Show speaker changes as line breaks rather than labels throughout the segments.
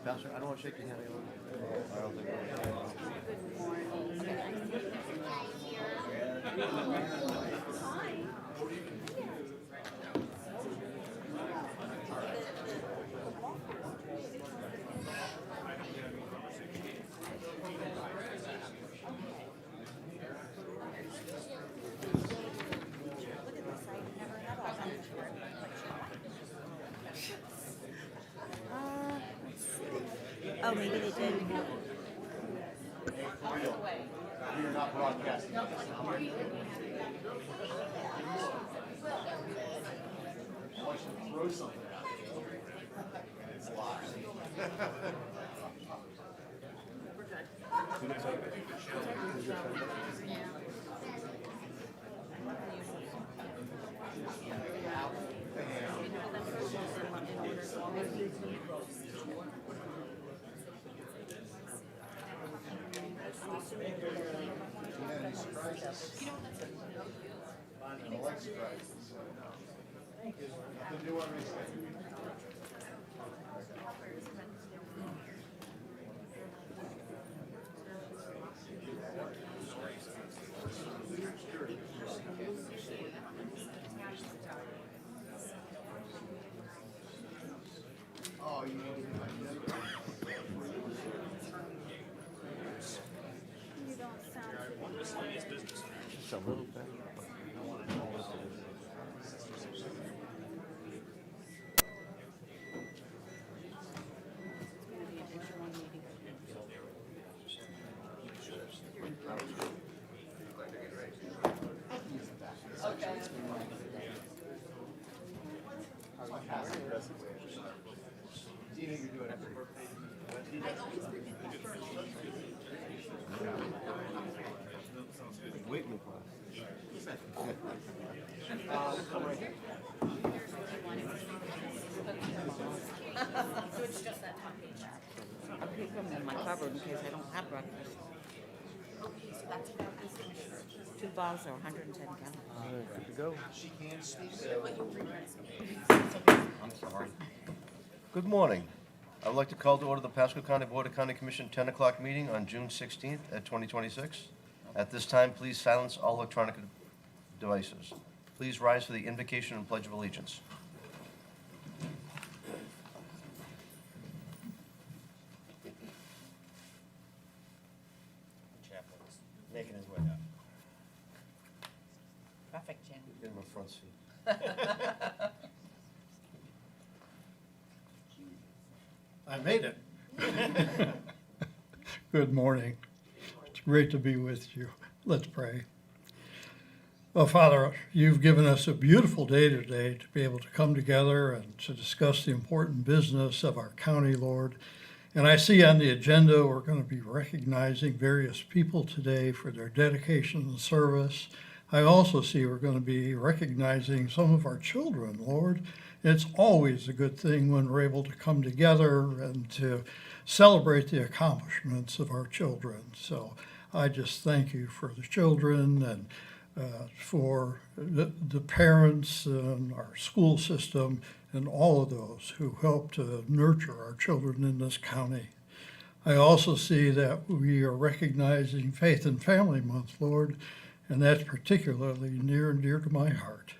Pastor, I don't want to shake your hand. I don't think.
Oh, maybe they did.
You're not broadcasting. I want you to throw something at me. It's live. Any surprises? I like surprises. The new one is oh, you need to just a little bit. Do you think you're doing every birthday? Whitney class. Come right here.
So it's just that top page. I'll keep them in my cupboard in case I don't have breakfast. Okay, so that's about this. 2 bottles are 110 calories.
Good to go. She can speak, so.
I'm sorry. Good morning. I would like to call to order the Pasco County Board of County Commission 10 o'clock meeting on June 16th at 2026. At this time, please silence all electronic devices. Please rise for the invocation and pledge of allegiance. The chaplain's making his way up.
Perfect, Jim.
Get him a front seat.
I made it. Good morning. It's great to be with you. Let's pray. Oh, Father, you've given us a beautiful day today to be able to come together and to discuss the important business of our county, Lord. And I see on the agenda we're going to be recognizing various people today for their dedication and service. I also see we're going to be recognizing some of our children, Lord. It's always a good thing when we're able to come together and to celebrate the accomplishments of our children. So I just thank you for the children and for the parents and our school system and all of those who help to nurture our children in this county. I also see that we are recognizing Faith and Family Month, Lord, and that's particularly near and dear to my heart.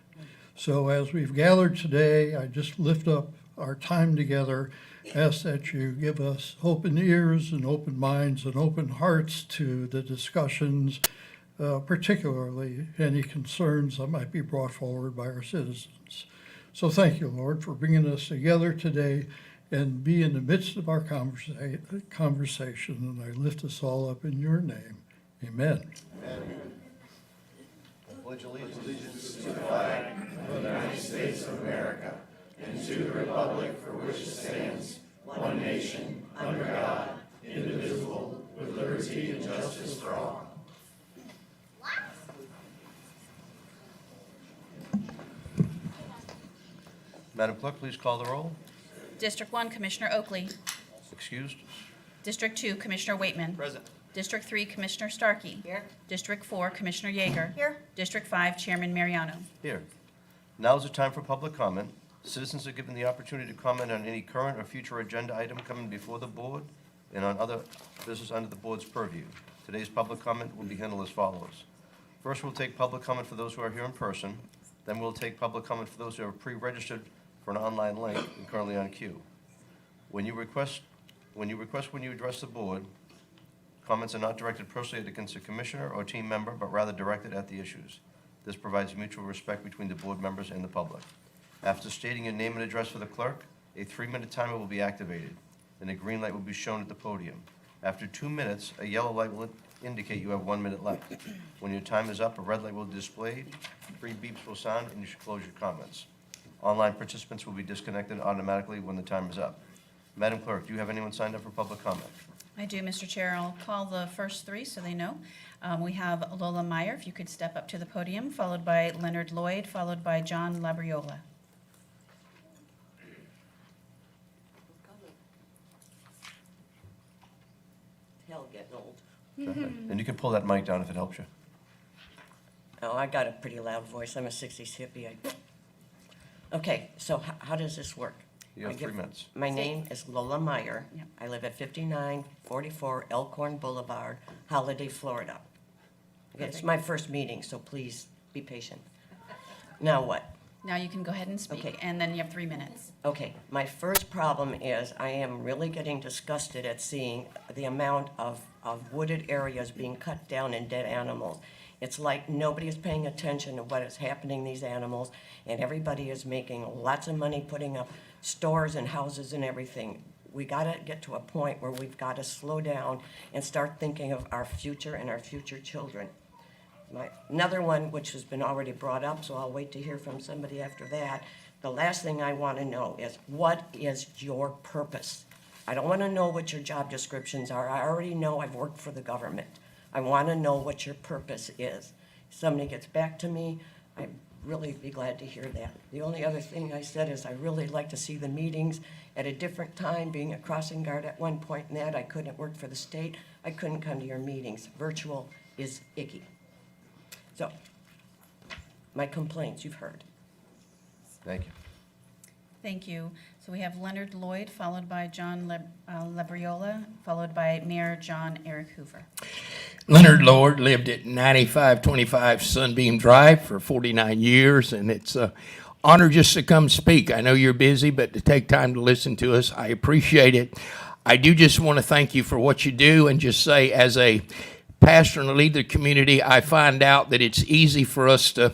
So as we've gathered today, I just lift up our time together, ask that you give us open ears and open minds and open hearts to the discussions, particularly any concerns that might be brought forward by our citizens. So thank you, Lord, for bringing us together today and be in the midst of our conversation. And I lift us all up in your name. Amen.
Amen. Pledge allegiance to the
flag of the United States of America and to the republic for which it stands, one nation, under God, indivisible, with liberty and justice for all.
Madam Clerk, please call the roll.
District 1, Commissioner Oakley.
Excused.
District 2, Commissioner Waitman.
Present.
District 3, Commissioner Starkey.
Here.
District 4, Commissioner Yeager.
Here.
District 5, Chairman Mariano.
Here. Now is the time for public comment. Citizens are given the opportunity to comment on any current or future agenda item coming before the board and on other business under the board's purview. Today's public comment will be handled as follows. First, we'll take public comment for those who are here in person. Then we'll take public comment for those who are pre-registered for an online link and currently on queue. When you address the board, comments are not directed personally against a commissioner or team member, but rather directed at the issues. This provides mutual respect between the board members and the public. After stating your name and address for the clerk, a 3-minute timer will be activated, and a green light will be shown at the podium. After 2 minutes, a yellow light will indicate you have 1 minute left. When your time is up, a red light will be displayed, 3 beeps will sound, and you should close your comments. Online participants will be disconnected automatically when the time is up. Madam Clerk, do you have anyone signed up for public comment?
I do, Mr. Chair. I'll call the first 3 so they know. We have Lola Meyer, if you could step up to the podium, followed by Leonard Lloyd, followed by John Labriola.
Hell, getting old.
And you can pull that mic down if it helps you.
Oh, I got a pretty loud voice. I'm a 60s hippie. Okay, so how does this work?
You have
I
3 minutes.
My name is Lola Meyer.
Yep.
I live at 5944 Elkhorn Boulevard, Holiday, Florida. Okay, it's my first meeting, so please be patient. Now what?
Now you can go ahead and speak,
Okay.
and then you have 3 minutes.
Okay, my first problem is I am really getting disgusted at seeing the amount of wooded areas being cut down and dead animals. It's like nobody is paying attention to what is happening to these animals, and everybody is making lots of money putting up stores and houses and everything. We gotta get to a point where we've gotta slow down and start thinking of our future and our future children. Another one, which has been already brought up, so I'll wait to hear from somebody after that. The last thing I want to know is, what is your purpose? I don't want to know what your job descriptions are. I already know I've worked for the government. I want to know what your purpose is. If somebody gets back to me, I'd really be glad to hear that. The only other thing I said is I really like to see the meetings at a different time. Being a crossing guard at one point in that, I couldn't work for the state. I couldn't come to your meetings. Virtual is icky. So, my complaints, you've heard.
Thank you.
Thank you. So we have Leonard Lloyd, followed by John Labriola, followed by Mayor John Eric Hoover.
Leonard Lloyd lived at 9525 Sunbeam Drive for 49 years, and it's an honor just to come speak. I know you're busy, but to take time to listen to us, I appreciate it. I do just want to thank you for what you do and just say, as a pastor and a leader of the community, I find out that it's easy for us to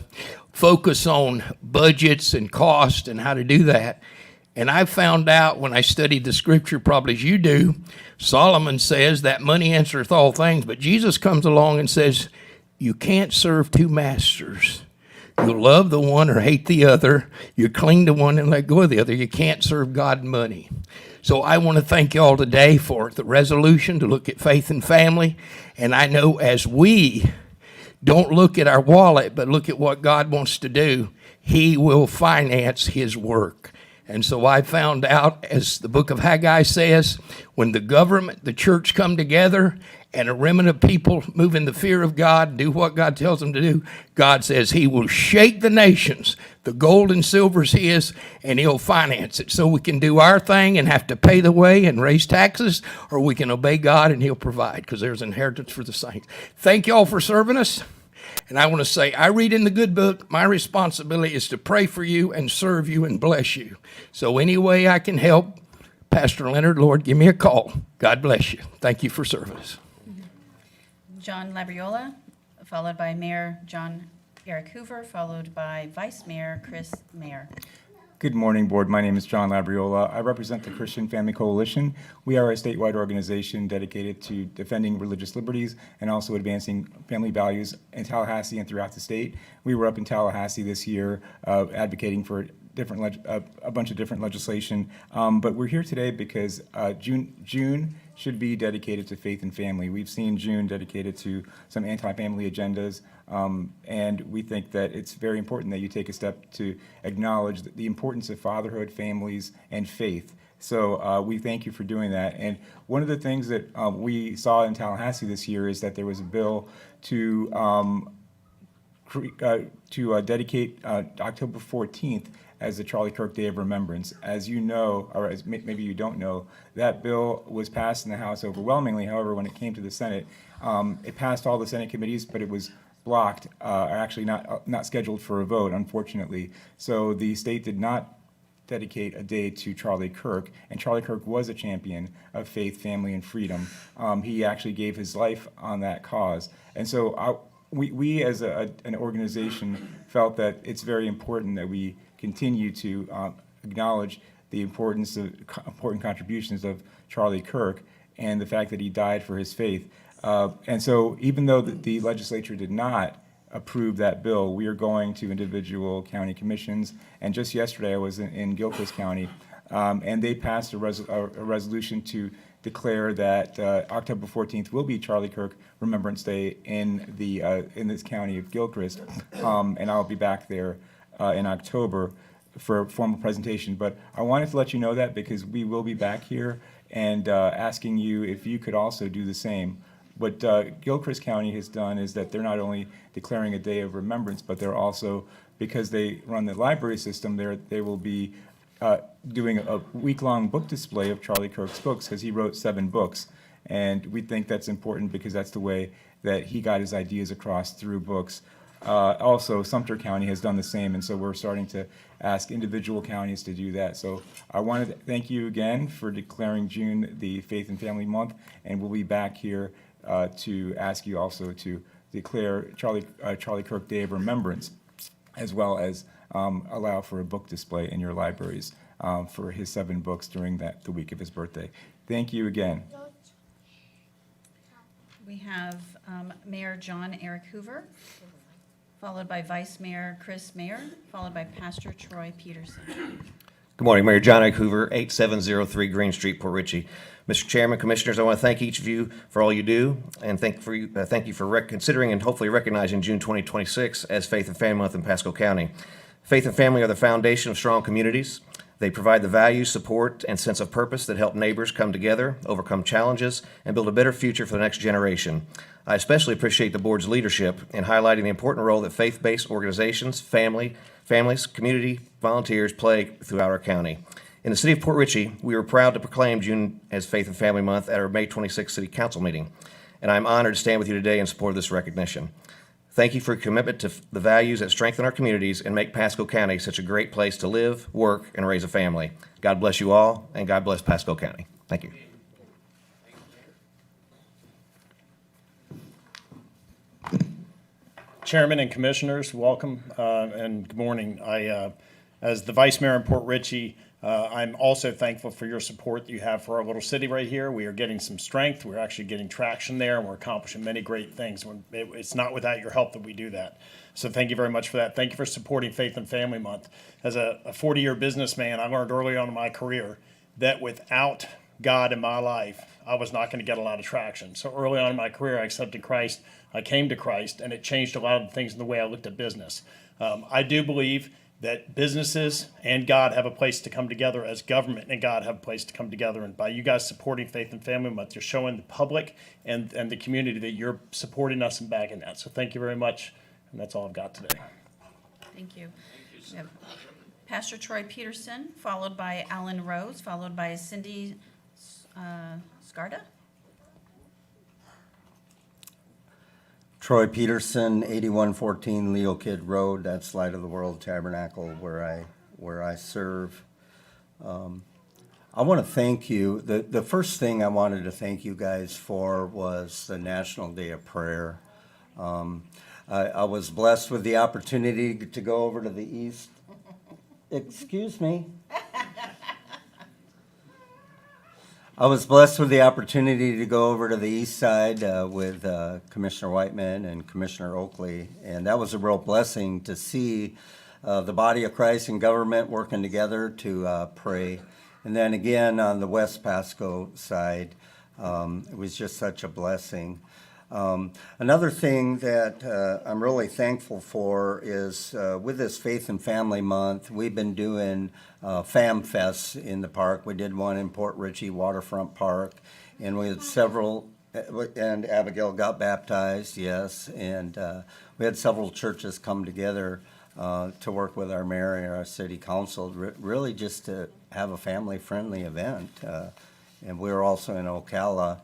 focus on budgets and cost and how to do that. And I found out when I studied the scripture, probably as you do, Solomon says that money answereth all things, but Jesus comes along and says, you can't serve 2 masters. You'll love the one or hate the other. You cling to one and let go of the other. You can't serve God and money. So I want to thank you all today for the resolution to look at faith and family. And I know as we don't look at our wallet, but look at what God wants to do, He will finance His work. And so I found out, as the book of Haggai says, when the government, the church come together and a remnant of people move in the fear of God, do what God tells them to do, God says He will shake the nations. The gold and silver is His, and He'll finance it. So we can do our thing and have to pay the way and raise taxes, or we can obey God and He'll provide, because there's inheritance for the saints. Thank you all for serving us. And I want to say, I read in the good book, my responsibility is to pray for you and serve you and bless you. So any way I can help, Pastor Leonard, Lord, give me a call. God bless you. Thank you for serving us.
John Labriola, followed by Mayor John Eric Hoover, followed by Vice Mayor Chris Mayer.
Good morning, Board. My name is John Labriola. I represent the Christian Family Coalition. We are a statewide organization dedicated to defending religious liberties and also advancing family values in Tallahassee and throughout the state. We were up in Tallahassee this year advocating for a bunch of different legislation, but we're here today because June should be dedicated to faith and family. We've seen June dedicated to some anti-family agendas, and we think that it's very important that you take a step to acknowledge the importance of fatherhood, families, and faith. So we thank you for doing that. And one of the things that we saw in Tallahassee this year is that there was a bill to dedicate October 14th as the Charlie Kirk Day of Remembrance. As you know, or as maybe you don't know, that bill was passed in the House overwhelmingly. However, when it came to the Senate, it passed all the Senate committees, but it was blocked, or actually not scheduled for a vote, unfortunately. So the state did not dedicate a day to Charlie Kirk, and Charlie Kirk was a champion of faith, family, and freedom. He actually gave his life on that cause. And so we as an organization felt that it's very important that we continue to acknowledge the important contributions of Charlie Kirk and the fact that he died for his faith. And so even though the legislature did not approve that bill, we are going to individual county commissions. And just yesterday, I was in Gilchrist County, and they passed a resolution to declare that October 14th will be Charlie Kirk Remembrance Day in this county of Gilchrist. And I'll be back there in October for a formal presentation. But I wanted to let you know that because we will be back here and asking you if you could also do the same. What Gilchrist County has done is that they're not only declaring a day of remembrance, but they're also, because they run the library system, they will be doing a week-long book display of Charlie Kirk's books, because he wrote 7 books. And we think that's important because that's the way that he got his ideas across, through books. Also, Sumter County has done the same, and so we're starting to ask individual counties to do that. So I wanted to thank you again for declaring June the Faith and Family Month, and we'll be back here to ask you also to declare Charlie Kirk Day of Remembrance, as well as allow for a book display in your libraries for his 7 books during the week of his birthday. Thank you again.
We have Mayor John Eric Hoover, followed by Vice Mayor Chris Mayer, followed by Pastor Troy Peterson.
Good morning, Mayor John A. Hoover, 8703 Green Street, Port Richey. Mr. Chairman, Commissioners, I want to thank each of you for all you do, and thank you for considering and hopefully recognizing June 2026 as Faith and Family Month in Pasco County. Faith and family are the foundation of strong communities. They provide the values, support, and sense of purpose that help neighbors come together, overcome challenges, and build a better future for the next generation. I especially appreciate the board's leadership in highlighting the important role that faith-based organizations, families, community volunteers play throughout our county. In the city of Port Richey, we were proud to proclaim June as Faith and Family Month at our May 26th City Council meeting, and I'm honored to stand with you today in support of this recognition. Thank you for your commitment to the values that strengthen our communities and make Pasco County such a great place to live, work, and raise a family. God bless you all, and God bless Pasco County. Thank you.
Chairman and Commissioners, welcome and good morning. As the Vice Mayor in Port Richey, I'm also thankful for your support that you have for our little city right here. We are getting some strength. We're actually getting traction there, and we're accomplishing many great things. It's not without your help that we do that. So thank you very much for that. Thank you for supporting Faith and Family Month. As a 40-year businessman, I learned early on in my career that without God in my life, I was not going to get a lot of traction. So early on in my career, I accepted Christ. I came to Christ, and it changed a lot of the things in the way I looked at business. I do believe that businesses and God have a place to come together, as government and God have a place to come together. And by you guys supporting Faith and Family Month, you're showing the public and the community that you're supporting us and backing that. So thank you very much. And that's all I've got today.
Thank you. We have Pastor Troy Peterson, followed by Alan Rose, followed by Cindy Scarda.
Troy Peterson, 8114 Leo Kid Road, that's Light of the World Tabernacle where I serve. I want to thank you. The first thing I wanted to thank you guys for was the National Day of Prayer. I was blessed with the opportunity to go over to the east. Excuse me. I was blessed with the opportunity to go over to the east side with Commissioner Whiteman and Commissioner Oakley, and that was a real blessing to see the body of Christ and government working together to pray. And then again on the West Pasco side, it was just such a blessing. Another thing that I'm really thankful for is with this Faith and Family Month, we've been doing Fam Fests in the park. We did one in Port Richey Waterfront Park, and we had several, and Abigail got baptized, yes, and we had several churches come together to work with our mayor and our city council, really just to have a family-friendly event. And we were also in Ocala.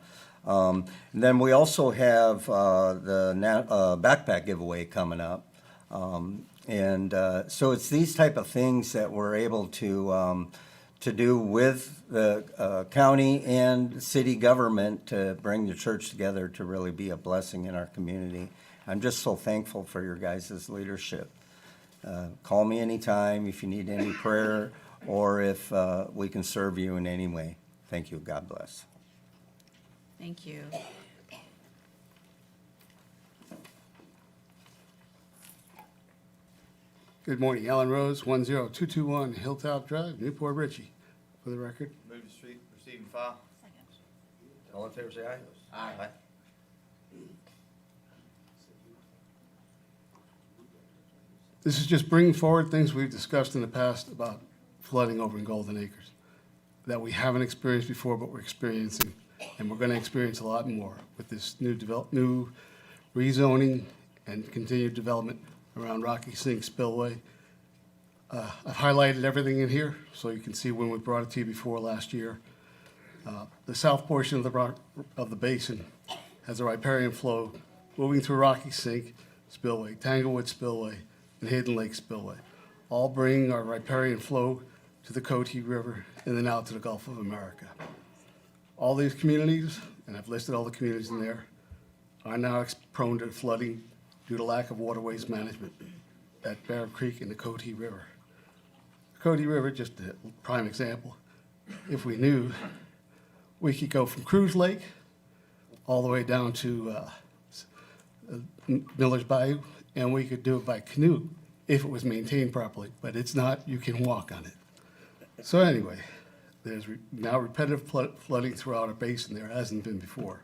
And then we also have the backpack giveaway coming up. So it's these type of things that we're able to do with the county and city government to bring the church together to really be a blessing in our community. I'm just so thankful for your guys' leadership. Call me anytime if you need any prayer or if we can serve you in any way. Thank you. God bless.
Thank you.
Good morning, Ellen Rose, 10221 Hilltop Drive, Newport Richey. For the record,
Move to street, receive and file.
Second.
All in favor, say aye. Aye.
this is just bringing forward things we've discussed in the past about flooding over in Golden Acres that we haven't experienced before, but we're experiencing, and we're going to experience a lot more with this new rezoning and continued development around Rocky Sink Spillway. I've highlighted everything in here so you can see when we brought it to you before last year. The south portion of the basin has a riparian flow moving through Rocky Sink Spillway, Tanglewood Spillway, and Hidden Lake Spillway, all bringing our riparian flow to the Coatee River and then out to the Gulf of America. All these communities, and I've listed all the communities in there, are now prone to flooding due to lack of waterways management at Bear Creek and the Coatee River. The Coatee River, just a prime example, if we knew, we could go from Cruz Lake all the way down to Miller's Bayou, and we could do it by canoe if it was maintained properly, but it's not. You can walk on it. So anyway, there's now repetitive flooding throughout our basin. There hasn't been before.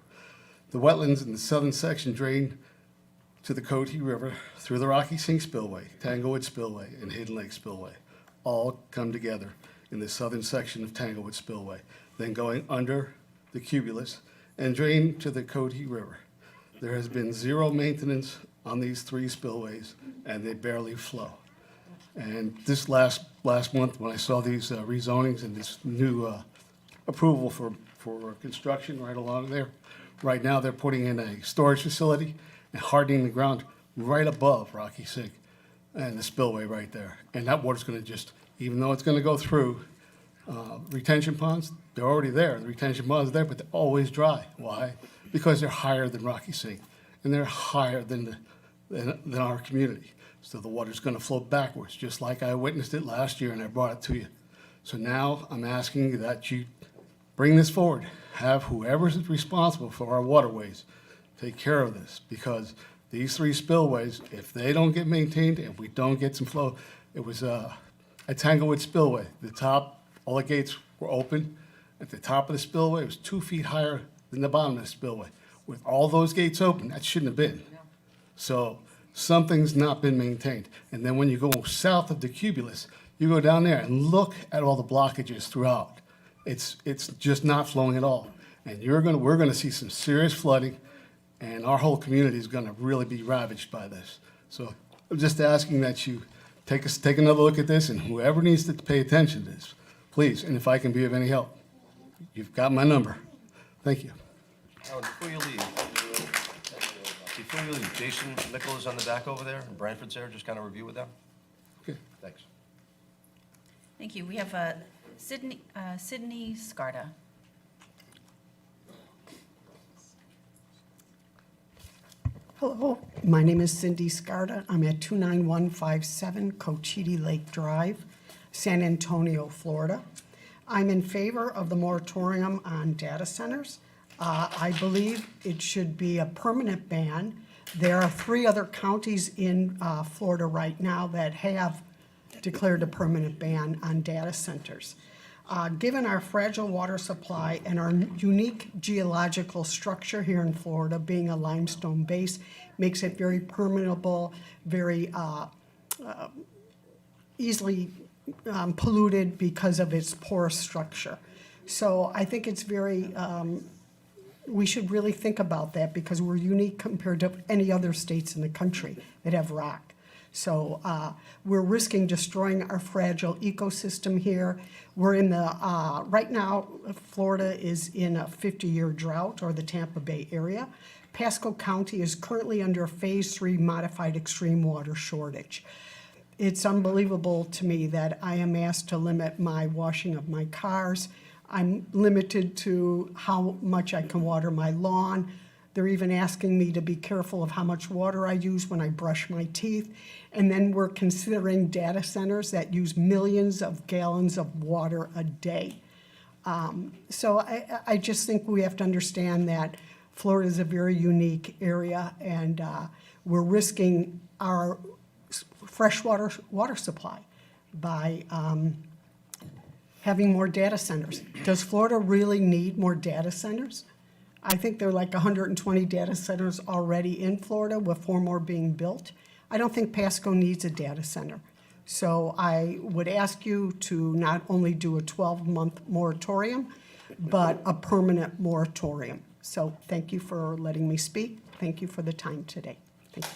The wetlands in the southern section drain to the Coatee River through the Rocky Sink Spillway, Tanglewood Spillway, and Hidden Lake Spillway, all come together in the southern section of Tanglewood Spillway, then going under the cumulus and drain to the Coatee River. There has been zero maintenance on these three spillways, and they barely flow. And this last month, when I saw these rezonings and this new approval for construction right along there, right now they're putting in a storage facility and hardening the ground right above Rocky Sink and the spillway right there. And that water's going to just, even though it's going to go through retention ponds, they're already there. The retention ponds are there, but they're always dry. Why? Because they're higher than Rocky Sink, and they're higher than our community. So the water's going to flow backwards, just like I witnessed it last year and I brought it to you. So now I'm asking that you bring this forward. Have whoever's responsible for our waterways take care of this, because these three spillways, if they don't get maintained, if we don't get some flow, it was at Tanglewood Spillway. The top, all the gates were open. At the top of the spillway, it was 2 feet higher than the bottom of the spillway. With all those gates open, that shouldn't have been. So something's not been maintained. And then when you go south of the cumulus, you go down there and look at all the blockages throughout. It's just not flowing at all. And we're gonna see some serious flooding, and our whole community is gonna really be ravaged by this. So I'm just asking that you take another look at this, and whoever needs to pay attention to this, please, and if I can be of any help, you've got my number. Thank you.
Alan, before you leave, Jason Nichols on the back over there, and Branford's there, just kind of review with them.
Okay.
Thanks.
Thank you. We have Sydney Scarda.
Hello, my name is Cindy Scarda. I'm at 29157 Cochiti Lake Drive, San Antonio, Florida. I'm in favor of the moratorium on data centers. I believe it should be a permanent ban. There are 3 other counties in Florida right now that have declared a permanent ban on data centers. Given our fragile water supply and our unique geological structure here in Florida, being a limestone base, makes it very permeable, very easily polluted because of its porous structure. So I think it's very we should really think about that because we're unique compared to any other states in the country that have rock. So we're risking destroying our fragile ecosystem here. We're in the, right now, Florida is in a 50-year drought, or the Tampa Bay area. Pasco County is currently under a Phase 3 modified extreme water shortage. It's unbelievable to me that I am asked to limit my washing of my cars. I'm limited to how much I can water my lawn. They're even asking me to be careful of how much water I use when I brush my teeth. And then we're considering data centers that use millions of gallons of water a day. So I just think we have to understand that Florida is a very unique area, and we're risking our freshwater water supply by having more data centers. Does Florida really need more data centers? I think there are like 120 data centers already in Florida, with 4 more being built. I don't think Pasco needs a data center. So I would ask you to not only do a 12-month moratorium, but a permanent moratorium. So thank you for letting me speak. Thank you for the time today. Thank you.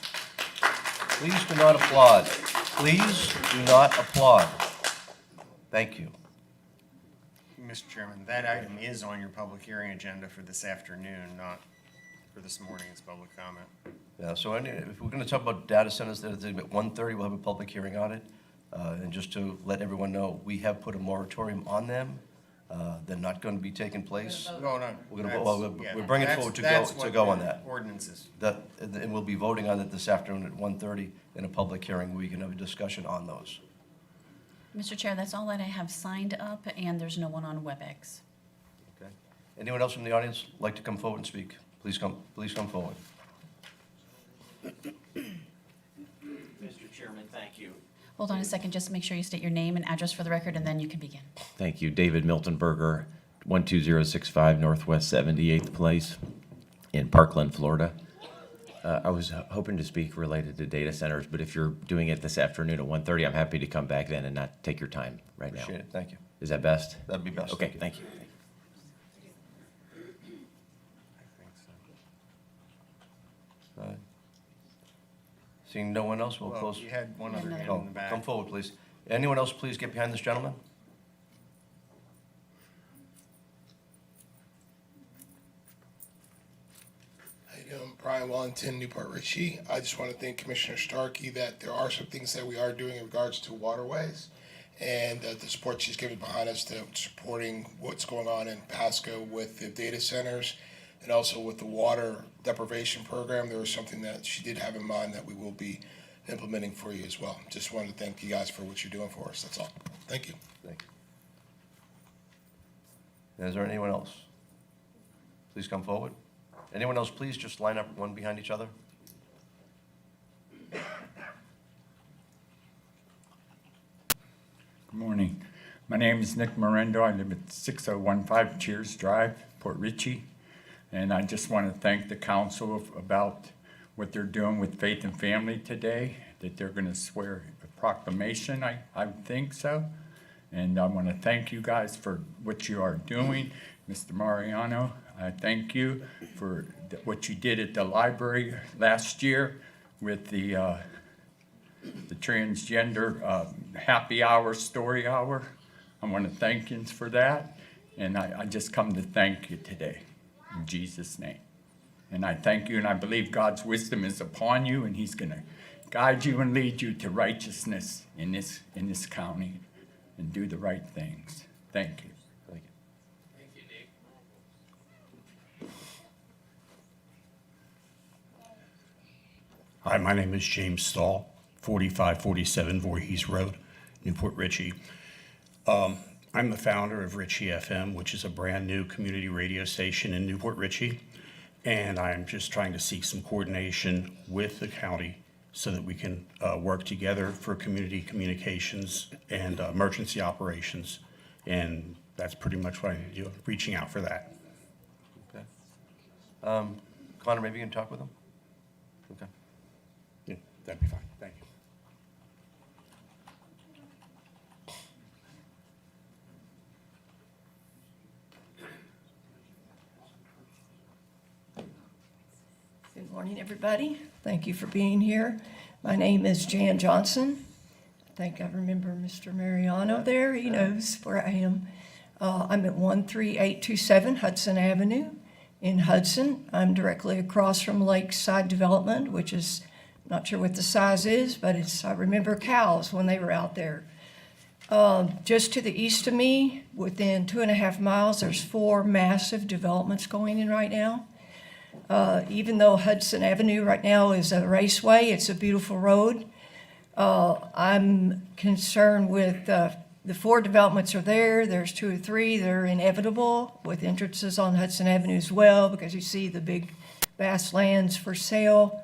Please do not applaud. Please do not applaud. Thank you.
Mr. Chairman, that item is on your public hearing agenda for this afternoon, not for this morning's public comment.
Yeah, so if we're going to talk about data centers, at 1:30, we'll have a public hearing on it. And just to let everyone know, we have put a moratorium on them. They're not going to be taking place.
No, no.
We're going to, we're bringing it forward to go on that.
Ordinances.
And we'll be voting on it this afternoon at 1:30 in a public hearing where we can have a discussion on those.
Mr. Chair, that's all that I have signed up, and there's no one on WebEx.
Okay. Anyone else from the audience like to come forward and speak? Please come forward.
Mr. Chairman, thank you.
Hold on a second, just make sure you state your name and address for the record, and then you can begin.
Thank you. David Miltonberger, 12065 Northwest 78th Place in Parkland, Florida. I was hoping to speak related to data centers, but if you're doing it this afternoon at 1:30, I'm happy to come back then and not take your time right now.
Appreciate it. Thank you.
Is that best?
That'd be best.
Okay, thank you.
Seeing no one else, we'll close.
You had one other hand
Oh,
in the back.
come forward, please. Anyone else, please get behind this gentleman?
How you doing? Brian Wellington, Newport Richey. I just want to thank Commissioner Starkey that there are some things that we are doing in regards to waterways, and the support she's given behind us to supporting what's going on in Pasco with the data centers and also with the water deprivation program. There was something that she did have in mind that we will be implementing for you as well. Just wanted to thank you guys for what you're doing for us. That's all. Thank you.
Thank you. Is there anyone else? Please come forward. Anyone else, please just line up one behind each other.
Good morning. My name is Nick Morendo. I live at 6015 Cheers Drive, Port Richey. And I just want to thank the council about what they're doing with Faith and Family today, that they're going to swear a proclamation, I think so. And I want to thank you guys for what you are doing. Mr. Mariano, I thank you for what you did at the library last year with the transgender happy hour, story hour. I want to thank you for that. And I just come to thank you today. In Jesus' name. And I thank you, and I believe God's wisdom is upon you, and he's going to guide you and lead you to righteousness in this county and do the right things. Thank you.
Thank you.
Thank you, Nick.
Hi, my name is James Stahl, 4547 Voorhees Road, Newport Richey. I'm the founder of Richey FM, which is a brand new community radio station in Newport Richey. And I'm just trying to seek some coordination with the county so that we can work together for community communications and emergency operations. And that's pretty much what I need to do, reaching out for that.
Okay. Connor, maybe you can talk with him? Okay.
Yeah, that'd be fine. Thank you.
Morning, everybody. Thank you for being here. My name is Jan Johnson. I think I remember Mr. Mariano there. He knows where I am. I'm at 13827 Hudson Avenue in Hudson. I'm directly across from Lakeside Development, which is, not sure what the size is, but it's, I remember cows when they were out there. Just to the east of me, within 2.5 miles, there's 4 massive developments going in right now. Even though Hudson Avenue right now is a raceway, it's a beautiful road. I'm concerned with the 4 developments are there. There's 2 or 3 that are inevitable with entrances on Hudson Avenue as well, because you see the big vast lands for sale.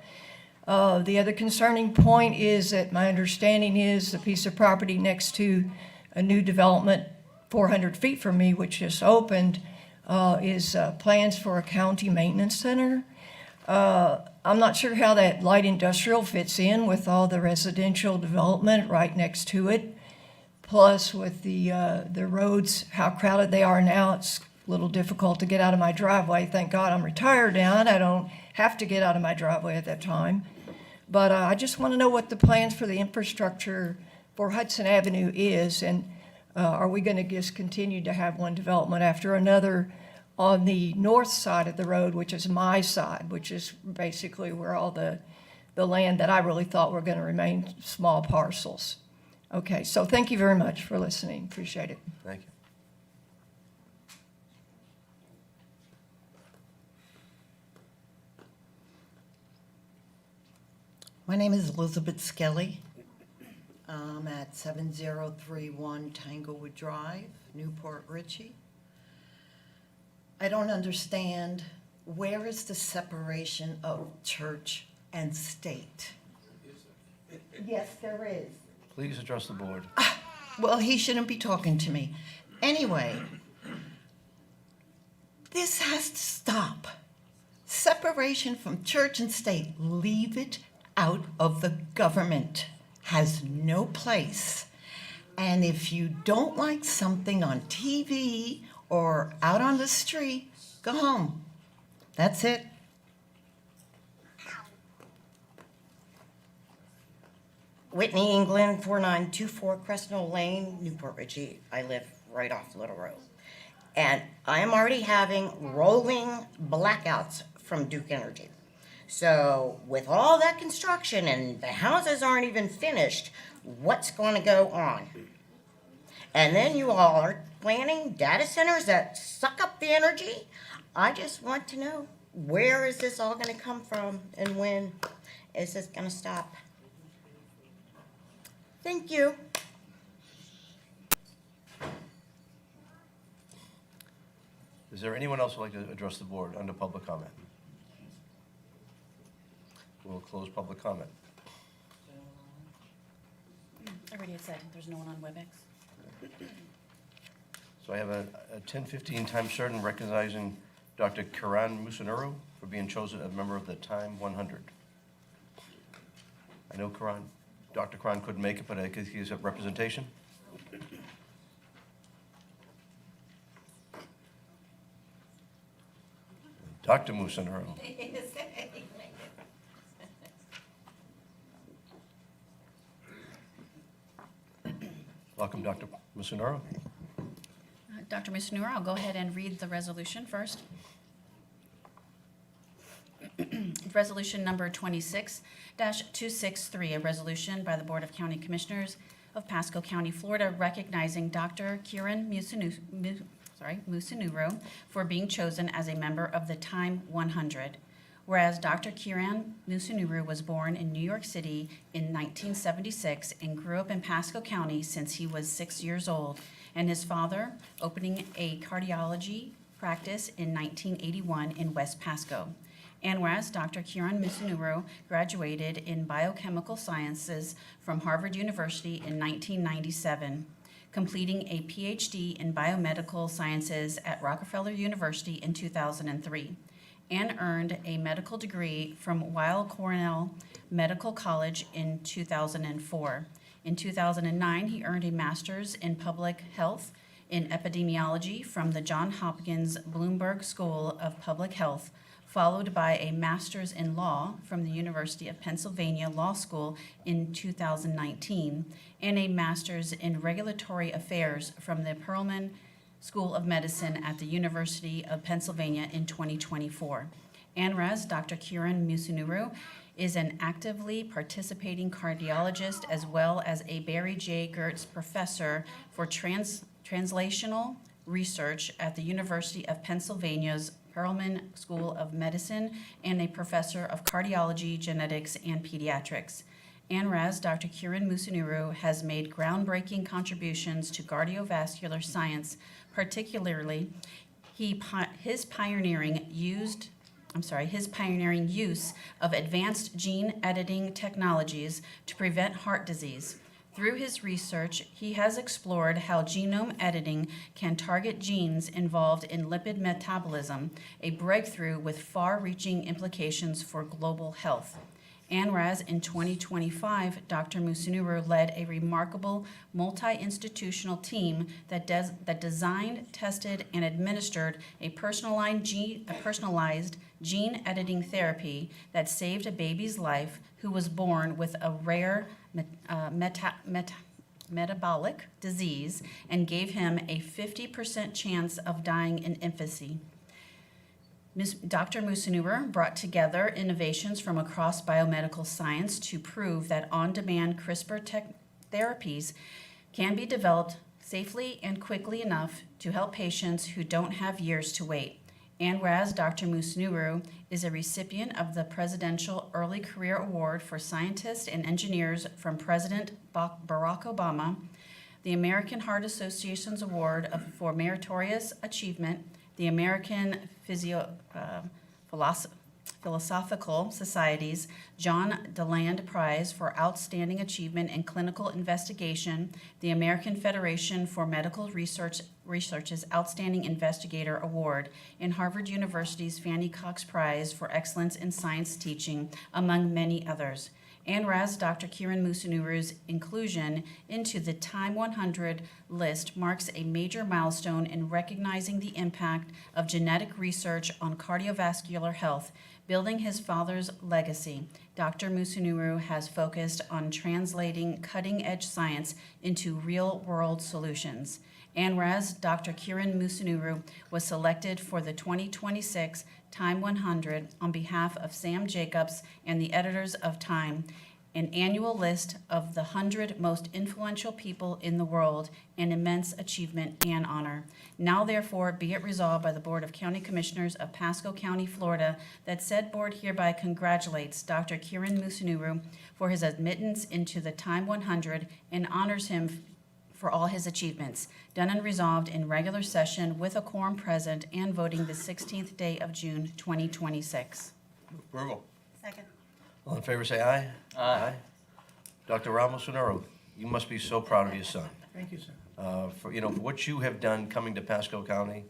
The other concerning point is that my understanding is the piece of property next to a new development 400 feet from me, which just opened, is plans for a county maintenance center. I'm not sure how that light industrial fits in with all the residential development right next to it. Plus with the roads, how crowded they are now, it's a little difficult to get out of my driveway. Thank God I'm retired now and I don't have to get out of my driveway at that time. But I just want to know what the plans for the infrastructure for Hudson Avenue is, and are we going to just continue to have one development after another on the north side of the road, which is my side, which is basically where all the land that I really thought were going to remain small parcels. Okay, so thank you very much for listening. Appreciate it.
Thank you.
My name is Elizabeth Skelly. I'm at 7031 Tanglewood Drive, Newport Richey. I don't understand, where is the separation of church and state? Yes, there is.
Please address the board.
Well, he shouldn't be talking to me. Anyway, this has to stop. Separation from church and state, leave it out of the government. Has no place. And if you don't like something on TV or out on the street, go home. That's it.
Whitney England, 4924 Crestnell Lane, Newport Richey. I live right off Little Road. And I am already having rolling blackouts from Duke Energy. So with all that construction and the houses aren't even finished, what's going to go on? And then you all are planning data centers that suck up the energy. I just want to know, where is this all going to come from and when is this going to stop? Thank you.
Is there anyone else who would like to address the board under public comment? We'll close public comment.
I already had said, there's no one on WebEx.
So I have a 10:15 time certain recognizing Dr. Kiran Musunuru for being chosen as a member of the Time 100. I know Dr. Kiran couldn't make it, but I guess he's a representation. Dr. Musunuru. Welcome, Dr. Musunuru.
Dr. Musunuru, I'll go ahead and read the resolution first. Resolution number 26-263, a resolution by the Board of County Commissioners of Pasco County, Florida, recognizing Dr. Kiran Musunuru for being chosen as a member of the Time 100. Whereas Dr. Kiran Musunuru was born in New York City in 1976 and grew up in Pasco County since he was 6 years old, and his father opening a cardiology practice in 1981 in West Pasco. And whereas Dr. Kiran Musunuru graduated in biochemical sciences from Harvard University in 1997, completing a PhD in biomedical sciences at Rockefeller University in 2003, and earned a medical degree from Weill Cornell Medical College in 2004. In 2009, he earned a master's in public health in epidemiology from the Johns Hopkins Bloomberg School of Public Health, followed by a master's in law from the University of Pennsylvania Law School in 2019, and a master's in regulatory affairs from the Perelman School of Medicine at the University of Pennsylvania in 2024. And whereas Dr. Kiran Musunuru is an actively participating cardiologist as well as a Barry J. Gertz Professor for Translational Research at the University of Pennsylvania's Perelman School of Medicine and a Professor of Cardiology, Genetics, and Pediatrics. And whereas Dr. Kiran Musunuru has made groundbreaking contributions to cardiovascular science, particularly his pioneering use of advanced gene editing technologies to prevent heart disease. Through his research, he has explored how genome editing can target genes involved in lipid metabolism, a breakthrough with far-reaching implications for global health. And whereas in 2025, Dr. Musunuru led a remarkable multi-institutional team that designed, tested, and administered a personalized gene editing therapy that saved a baby's life who was born with a rare metabolic disease and gave him a 50% chance of dying in infancy. Dr. Musunuru brought together innovations from across biomedical science to prove that on-demand CRISPR therapies can be developed safely and quickly enough to help patients who don't have years to wait. And whereas Dr. Musunuru is a recipient of the Presidential Early Career Award for Scientists and Engineers from President Barack Obama, the American Heart Association's Award for Meritorious Achievement, the American Philosophical Society's John DeLand Prize for Outstanding Achievement in Clinical Investigation, the American Federation for Medical Research's Outstanding Investigator Award, and Harvard University's Fannie Cox Prize for Excellence in Science Teaching, among many others. And whereas Dr. Kiran Musunuru's inclusion into the Time 100 list marks a major milestone in recognizing the impact of genetic research on cardiovascular health, building his father's legacy, Dr. Musunuru has focused on translating cutting-edge science into real-world solutions. And whereas Dr. Kiran Musunuru was selected for the 2026 Time 100 on behalf of Sam Jacobs and the editors of Time, an annual list of the 100 most influential people in the world, an immense achievement and honor. Now therefore be it resolved by the Board of County Commissioners of Pasco County, Florida, that said board hereby congratulates Dr. Kiran Musunuru for his admittance into the Time 100 and honors him for all his achievements, done and resolved in regular session with a quorum present and voting the 16th day of June 2026.
Approval.
Second.
All in favor, say aye. Aye. Dr. Musunuru, you must be so proud of your son.
Thank you, sir.
For what you have done coming to Pasco County,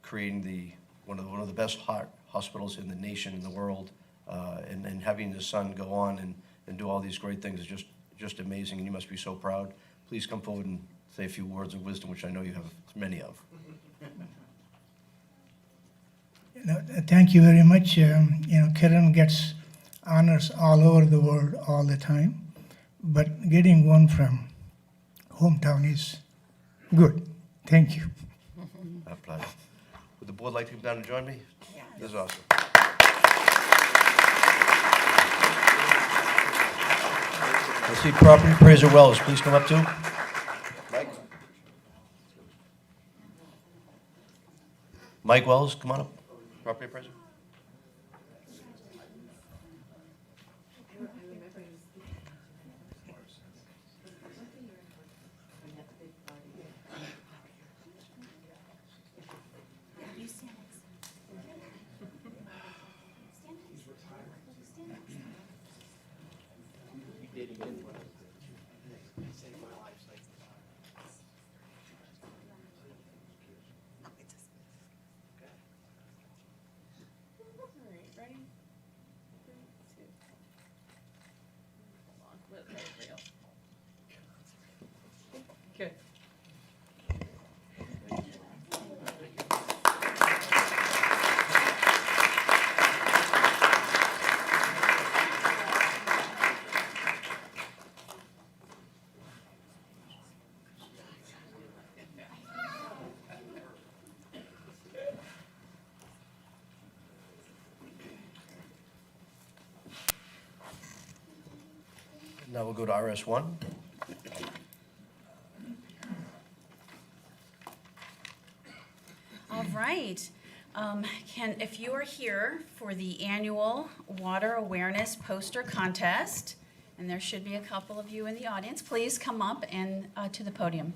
creating one of the best heart hospitals in the nation, in the world, and having your son go on and do all these great things is just amazing, and you must be so proud. Please come forward and say a few words of wisdom, which I know you have many of.
Thank you very much. Kiran gets honors all over the world all the time, but getting one from hometown is good. Thank you.
My pleasure. Would the board like to come down and join me? Yeah. This is awesome. I see property appraiser Wells. Please come up too. Mike Wells, come on up. Property appraiser.
Okay.
Now we'll go to RS1.
All right. If you are here for the annual Water Awareness Poster Contest, and there should be a couple of you in the audience, please come up and to the podium.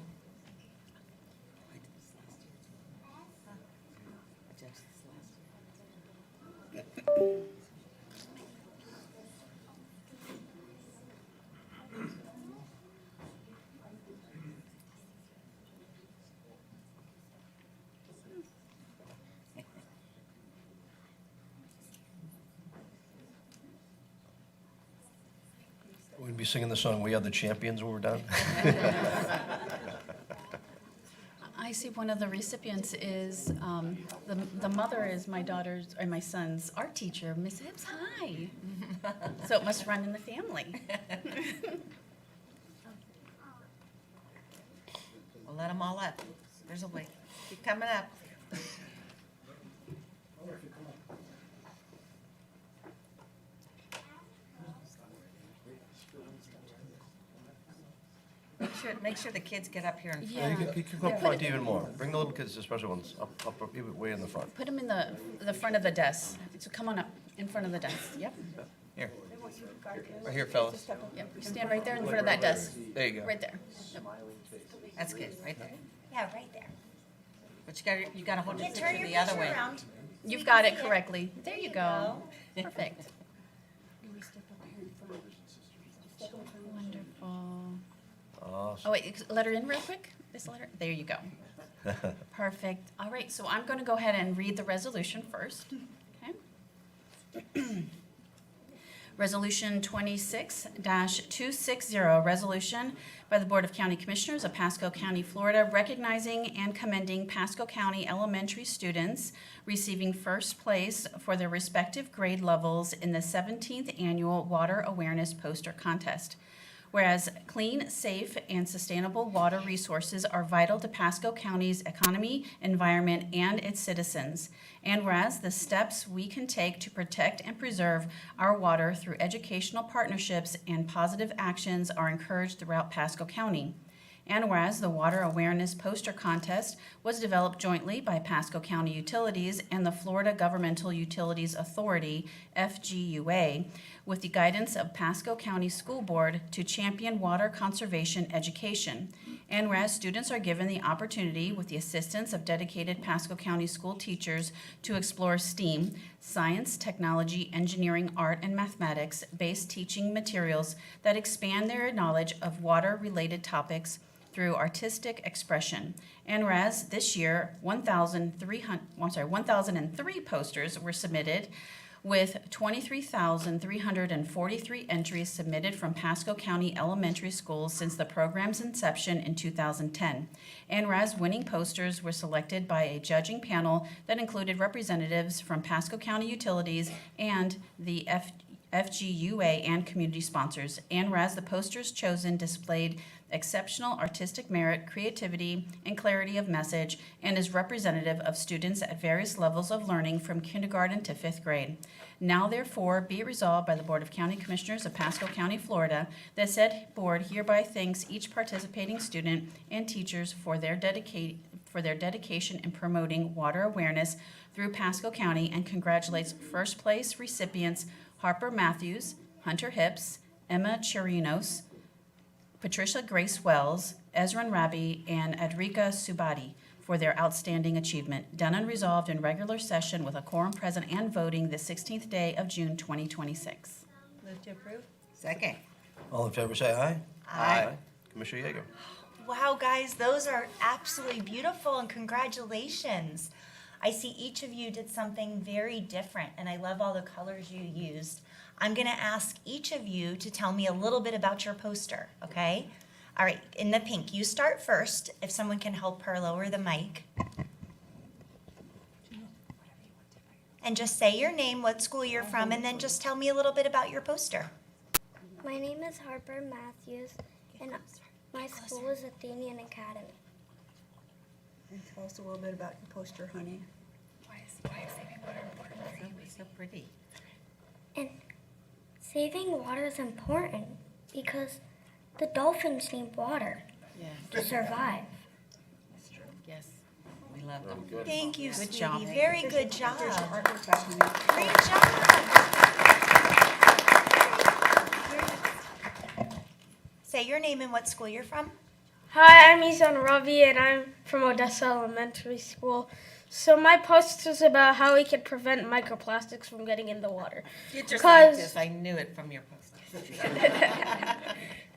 We'd be singing the song, "We Are the Champions" when we're done.
I see one of the recipients is, the mother is my daughter's, or my son's art teacher, Miss Hibbs. Hi. So it must run in the family.
We'll let them all up. There's a way. Keep coming up. Make sure the kids get up here in front.
Yeah, you can go up front even more. Bring the little kids, the special ones, up even way in the front.
Put them in the front of the desk. So come on up, in front of the desk. Yep.
Here. Right here, fellas.
Yep. Stand right there in front of that desk.
There you go.
Right there. Yep.
That's good, right there.
Yeah, right there.
But you gotta hold your
Yeah, turn
picture
your
the other way.
picture around.
You've got it correctly. There you go. Perfect. Wonderful.
Awesome.
Oh, wait, let her in real quick. This letter. There you go. Perfect. All right, so I'm going to go ahead and read the resolution first. Okay. Resolution 26-260, resolution by the Board of County Commissioners of Pasco County, Florida, recognizing and commending Pasco County elementary students receiving first place for their respective grade levels in the 17th Annual Water Awareness Poster Contest. Whereas clean, safe, and sustainable water resources are vital to Pasco County's economy, environment, and its citizens. And whereas the steps we can take to protect and preserve our water through educational partnerships and positive actions are encouraged throughout Pasco County. And whereas the Water Awareness Poster Contest was developed jointly by Pasco County Utilities and the Florida Governmental Utilities Authority, FGUA, with the guidance of Pasco County School Board to champion water conservation education. And whereas students are given the opportunity, with the assistance of dedicated Pasco County school teachers, to explore STEAM, science, technology, engineering, art, and mathematics-based teaching materials that expand their knowledge of water-related topics through artistic expression. And whereas this year, 1,003 posters were submitted, with 23,343 entries submitted from Pasco County elementary schools since the program's inception in 2010. And whereas winning posters were selected by a judging panel that included representatives from Pasco County Utilities and the FGUA and community sponsors. And whereas the posters chosen displayed exceptional artistic merit, creativity, and clarity of message, and is representative of students at various levels of learning from kindergarten to 5th grade. Now therefore be it resolved by the Board of County Commissioners of Pasco County, Florida, that said board hereby thanks each participating student and teachers for their dedication in promoting water awareness through Pasco County, and congratulates first place recipients Harper Matthews, Hunter Hips, Emma Chirinos, Patricia Grace Wells, Ezra Rabi, and Adrika Subadi for their outstanding achievement. Done and resolved in regular session with a quorum present and voting the 16th day of June 2026.
Move to approve? Second.
All in favor, say aye.
Aye.
Commissioner Yeager.
Wow, guys, those are absolutely beautiful, and congratulations. I see each of you did something very different, and I love all the colors you used. I'm going to ask each of you to tell me a little bit about your poster, okay? All right, in the pink, you start first. If someone can help her lower the mic. And just say your name, what school you're from, and then just tell me a little bit about your poster.
My name is Harper Matthews, and my school is Athenian Academy.
And tell us a little bit about your poster, honey. Why is saving water important? So pretty.
And saving water is important because the dolphins need water to survive.
Yes, we love them.
Thank you,
Good
sweetie.
job.
Very good job. Great job. Say your name and what school you're from.
Hi, I'm Izan Ravi, and I'm from Odessa Elementary School. So my post is about how we can prevent microplastics from getting in the water.
Future scientist, I knew it from your post.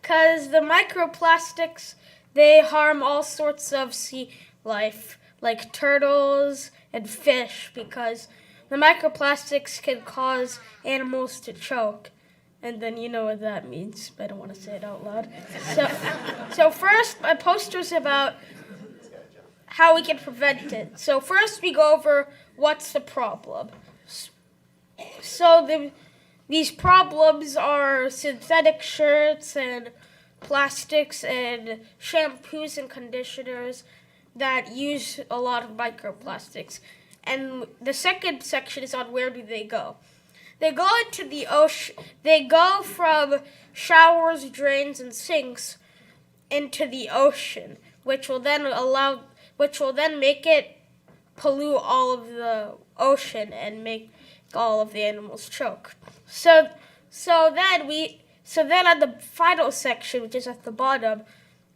Because the microplastics, they harm all sorts of sea life, like turtles and fish, because the microplastics can cause animals to choke. And then you know what that means. I don't want to say it out loud. So first, my poster's about how we can prevent it. So first, we go over what's the problem. So these problems are synthetic shirts and plastics and shampoos and conditioners that use a lot of microplastics. And the second section is on where do they go. They go into the ocean. They go from showers, drains, and sinks into the ocean, which will then make it pollute all of the ocean and make all of the animals choke. So then at the final section, which is at the bottom,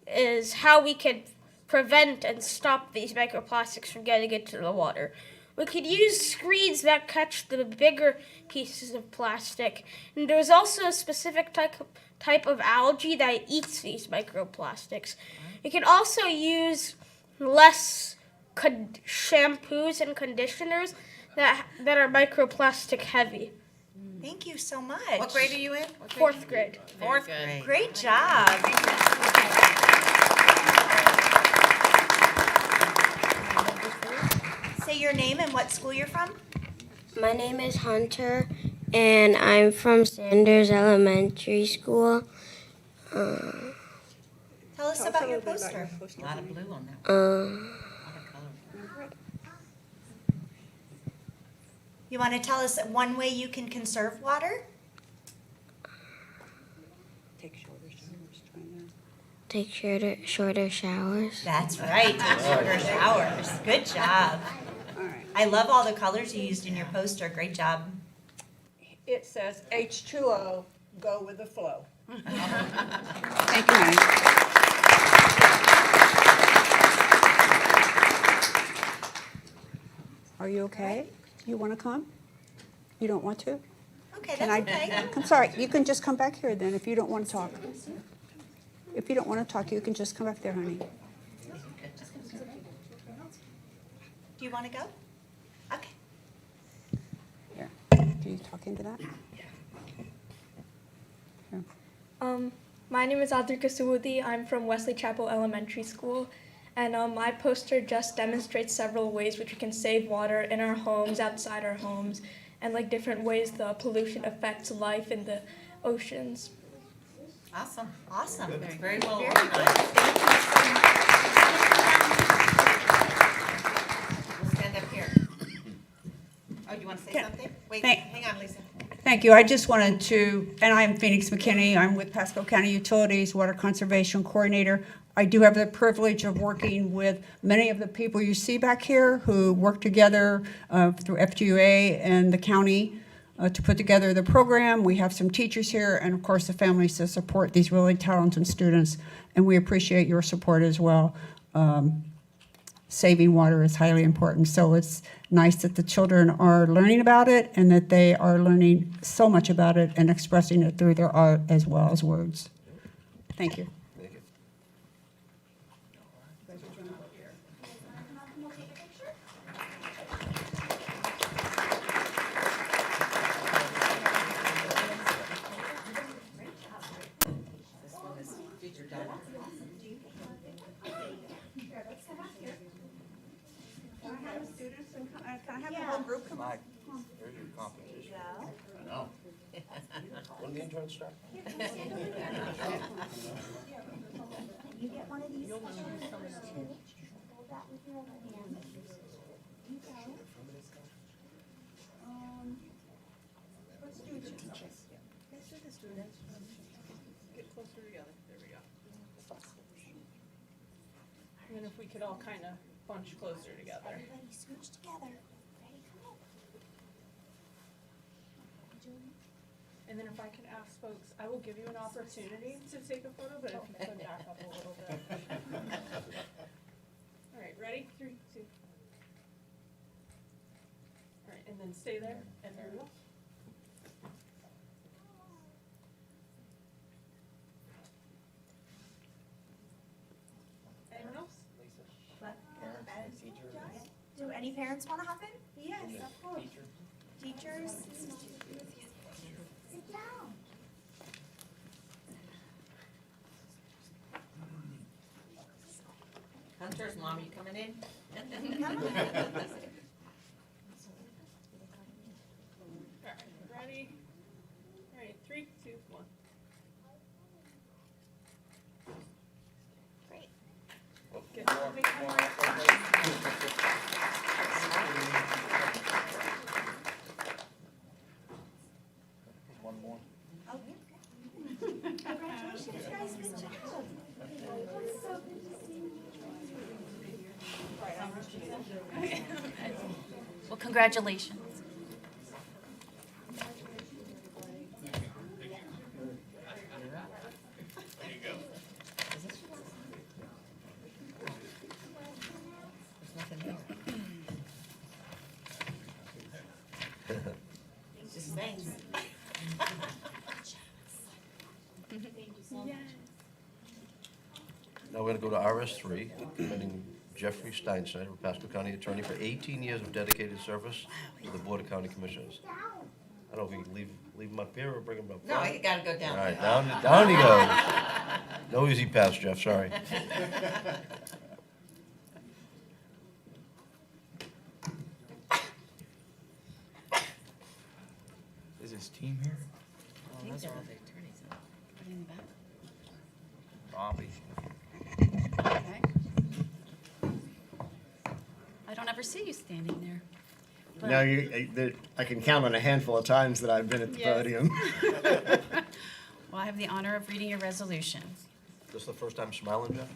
is how we can prevent and stop these microplastics from getting into the water. We could use screens that catch the bigger pieces of plastic. And there's also a specific type of algae that eats these microplastics. You can also use less shampoos and conditioners that are microplastic heavy.
Thank you so much.
What grade are you in?
Fourth grade.
Fourth grade.
Great job. Say your name and what school you're from.
My name is Hunter, and I'm from Sanders Elementary School.
Tell us about your poster.
A lot of blue on that one. A lot of color.
You want to tell us one way you can conserve water?
Take shorter showers.
That's right. Take shorter showers. Good job. I love all the colors you used in your poster. Great job.
It says H2O, go with the flow.
Thank you, honey.
Are you okay? You want to come? You don't want to?
Okay,
Can
that's okay.
I'm sorry, you can just come back here then if you don't want to talk. If you don't want to talk, you can just come back there, honey.
Do you want to go? Okay.
Here, can you talk into that?
My name is Adrika Suwudi. I'm from Wesley Chapel Elementary School. And my poster just demonstrates several ways which we can save water in our homes, outside our homes, and like different ways the pollution affects life in the oceans.
Awesome.
Awesome.
Very well
Very
organized.
good. Thank you so much.
We'll stand up here. Oh, you want to say something? Wait, hang on, Lisa.
Thank you. I just wanted to, and I'm Phoenix McKinney. I'm with Pasco County Utilities, Water Conservation Coordinator. I do have the privilege of working with many of the people you see back here who work together through FGUA and the county to put together the program. We have some teachers here and, of course, the families to support these really talented students, and we appreciate your support as well. Saving water is highly important, so it's nice that the children are learning about it and that they are learning so much about it and expressing it through their art as well as words. Thank you.
Can I have the whole group come on? There's your competition. I know. When the interns start?
You get one of these. Hold that with your other hand. You go. What students? This is the students. Get close.
could all kind of bunch closer together.
Everybody scooch together. Ready, come on.
And then if I could ask folks, I will give you an opportunity to take a photo, but if you could back up a little bit. All right, ready? 3, 2. All right, and then stay there, and there we go. Anyone else?
Do any parents want to hop in? Yes, of course. Teachers? Sit down.
Hunter's mom, you coming in?
Come on.
All right, ready? All right, 3, 2, 1.
Great.
Get the camera.
One more.
Okay. Congratulations, guys. Good job. It's so good to see you.
Well, congratulations.
Thanks.
Now we're going to go to RS3, commending Jeffrey Steinsnyder, a Pasco County attorney, for 18 years of dedicated service to the Board of County Commissioners. I don't know if we can leave him up here or bring him up
No,
front.
you gotta go down.
All right, down he goes. No easy pass, Jeff, sorry.
Is his team here?
I think they're all the attorneys. Put it in the back.
Bobby.
Okay. I don't ever see you standing there. But-
No, I can count on a handful of times that I've been at the
Yes.
podium.
Well, I have the honor of reading your resolution.
This the first time smiling, Jeff?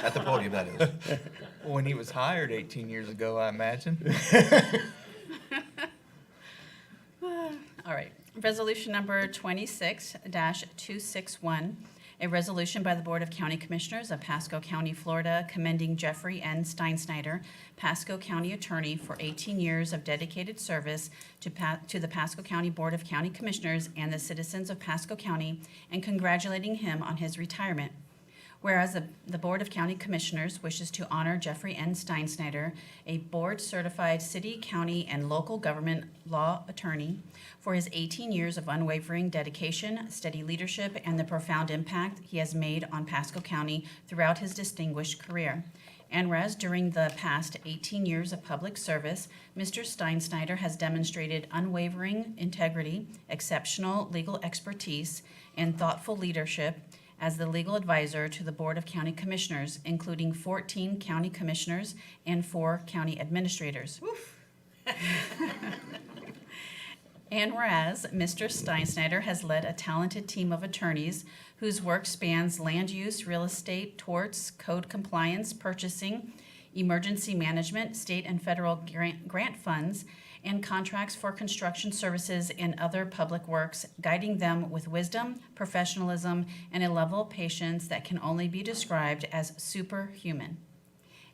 At the podium, that is.
Well, when he was hired 18 years ago, I imagine.
All right. Resolution number 26-261, a resolution by the Board of County Commissioners of Pasco County, Florida, commending Jeffrey N. Steinsnyder, Pasco County Attorney, for 18 years of dedicated service to the Pasco County Board of County Commissioners and the citizens of Pasco County, and congratulating him on his retirement. Whereas the Board of County Commissioners wishes to honor Jeffrey N. Steinsnyder, a board-certified city, county, and local government law attorney, for his 18 years of unwavering dedication, steady leadership, and the profound impact he has made on Pasco County throughout his distinguished career. And whereas during the past 18 years of public service, Mr. Steinsnyder has demonstrated unwavering integrity, exceptional legal expertise, and thoughtful leadership as the legal advisor to the Board of County Commissioners, including 14 county commissioners and 4 county administrators. And whereas Mr. Steinsnyder has led a talented team of attorneys whose work spans land use, real estate, torts, code compliance, purchasing, emergency management, state and federal grant funds, and contracts for construction services and other public works, guiding them with wisdom, professionalism, and a level of patience that can only be described as superhuman.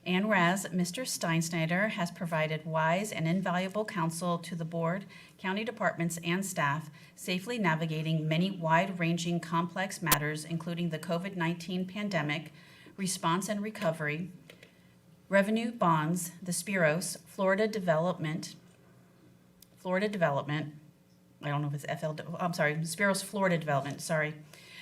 And whereas Mr. Steinsnyder has provided wise and invaluable counsel to the board, county departments, and staff, safely navigating many wide-ranging complex matters, including the COVID-19 pandemic, response and recovery, revenue bonds, the Spiros, Florida Development, I don't know if it's Spiros Florida Development, sorry.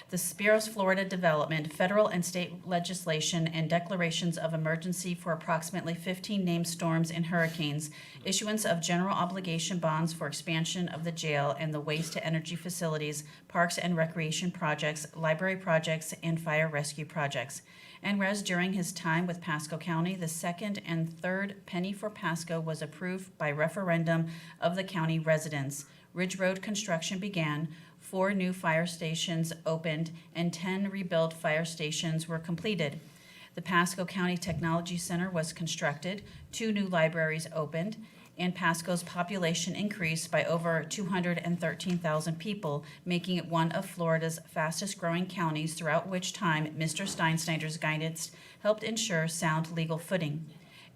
The Spiros Florida Development, federal and state legislation, and declarations of emergency for approximately 15 named storms and hurricanes, issuance of general obligation bonds for expansion of the jail and the waste-to-energy facilities, parks and recreation projects, library projects, and fire rescue projects. And whereas during his time with Pasco County, the second and third penny for Pasco was approved by referendum of the county residents. Ridge Road construction began, 4 new fire stations opened, and 10 rebuilt fire stations were completed. The Pasco County Technology Center was constructed, 2 new libraries opened, and Pasco's population increased by over 213,000 people, making it one of Florida's fastest-growing counties, throughout which time Mr. Steinsnyder's guidance helped ensure sound legal footing.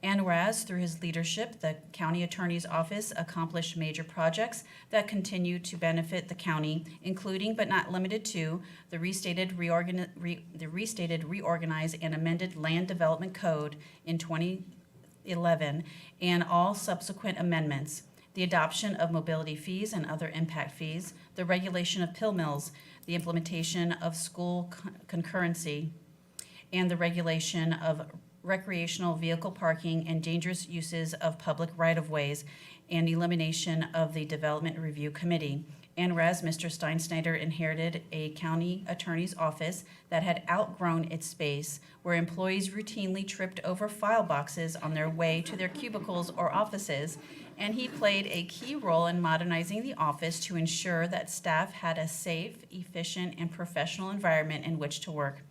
And whereas through his leadership, the county attorney's office accomplished major projects that continue to benefit the county, including but not limited to the restated, reorganized, and amended Land Development Code in 2011 and all subsequent amendments, the adoption of mobility fees and other impact fees, the regulation of pill mills, the implementation of school concurrency, and the regulation of recreational vehicle parking and dangerous uses of public right-of-ways, and elimination of the Development Review Committee. And whereas Mr. Steinsnyder inherited a county attorney's office that had outgrown its space, where employees routinely tripped over file boxes on their way to their cubicles or offices, and he played a key role in modernizing the office to ensure that staff had a safe, efficient, and professional environment in which to work.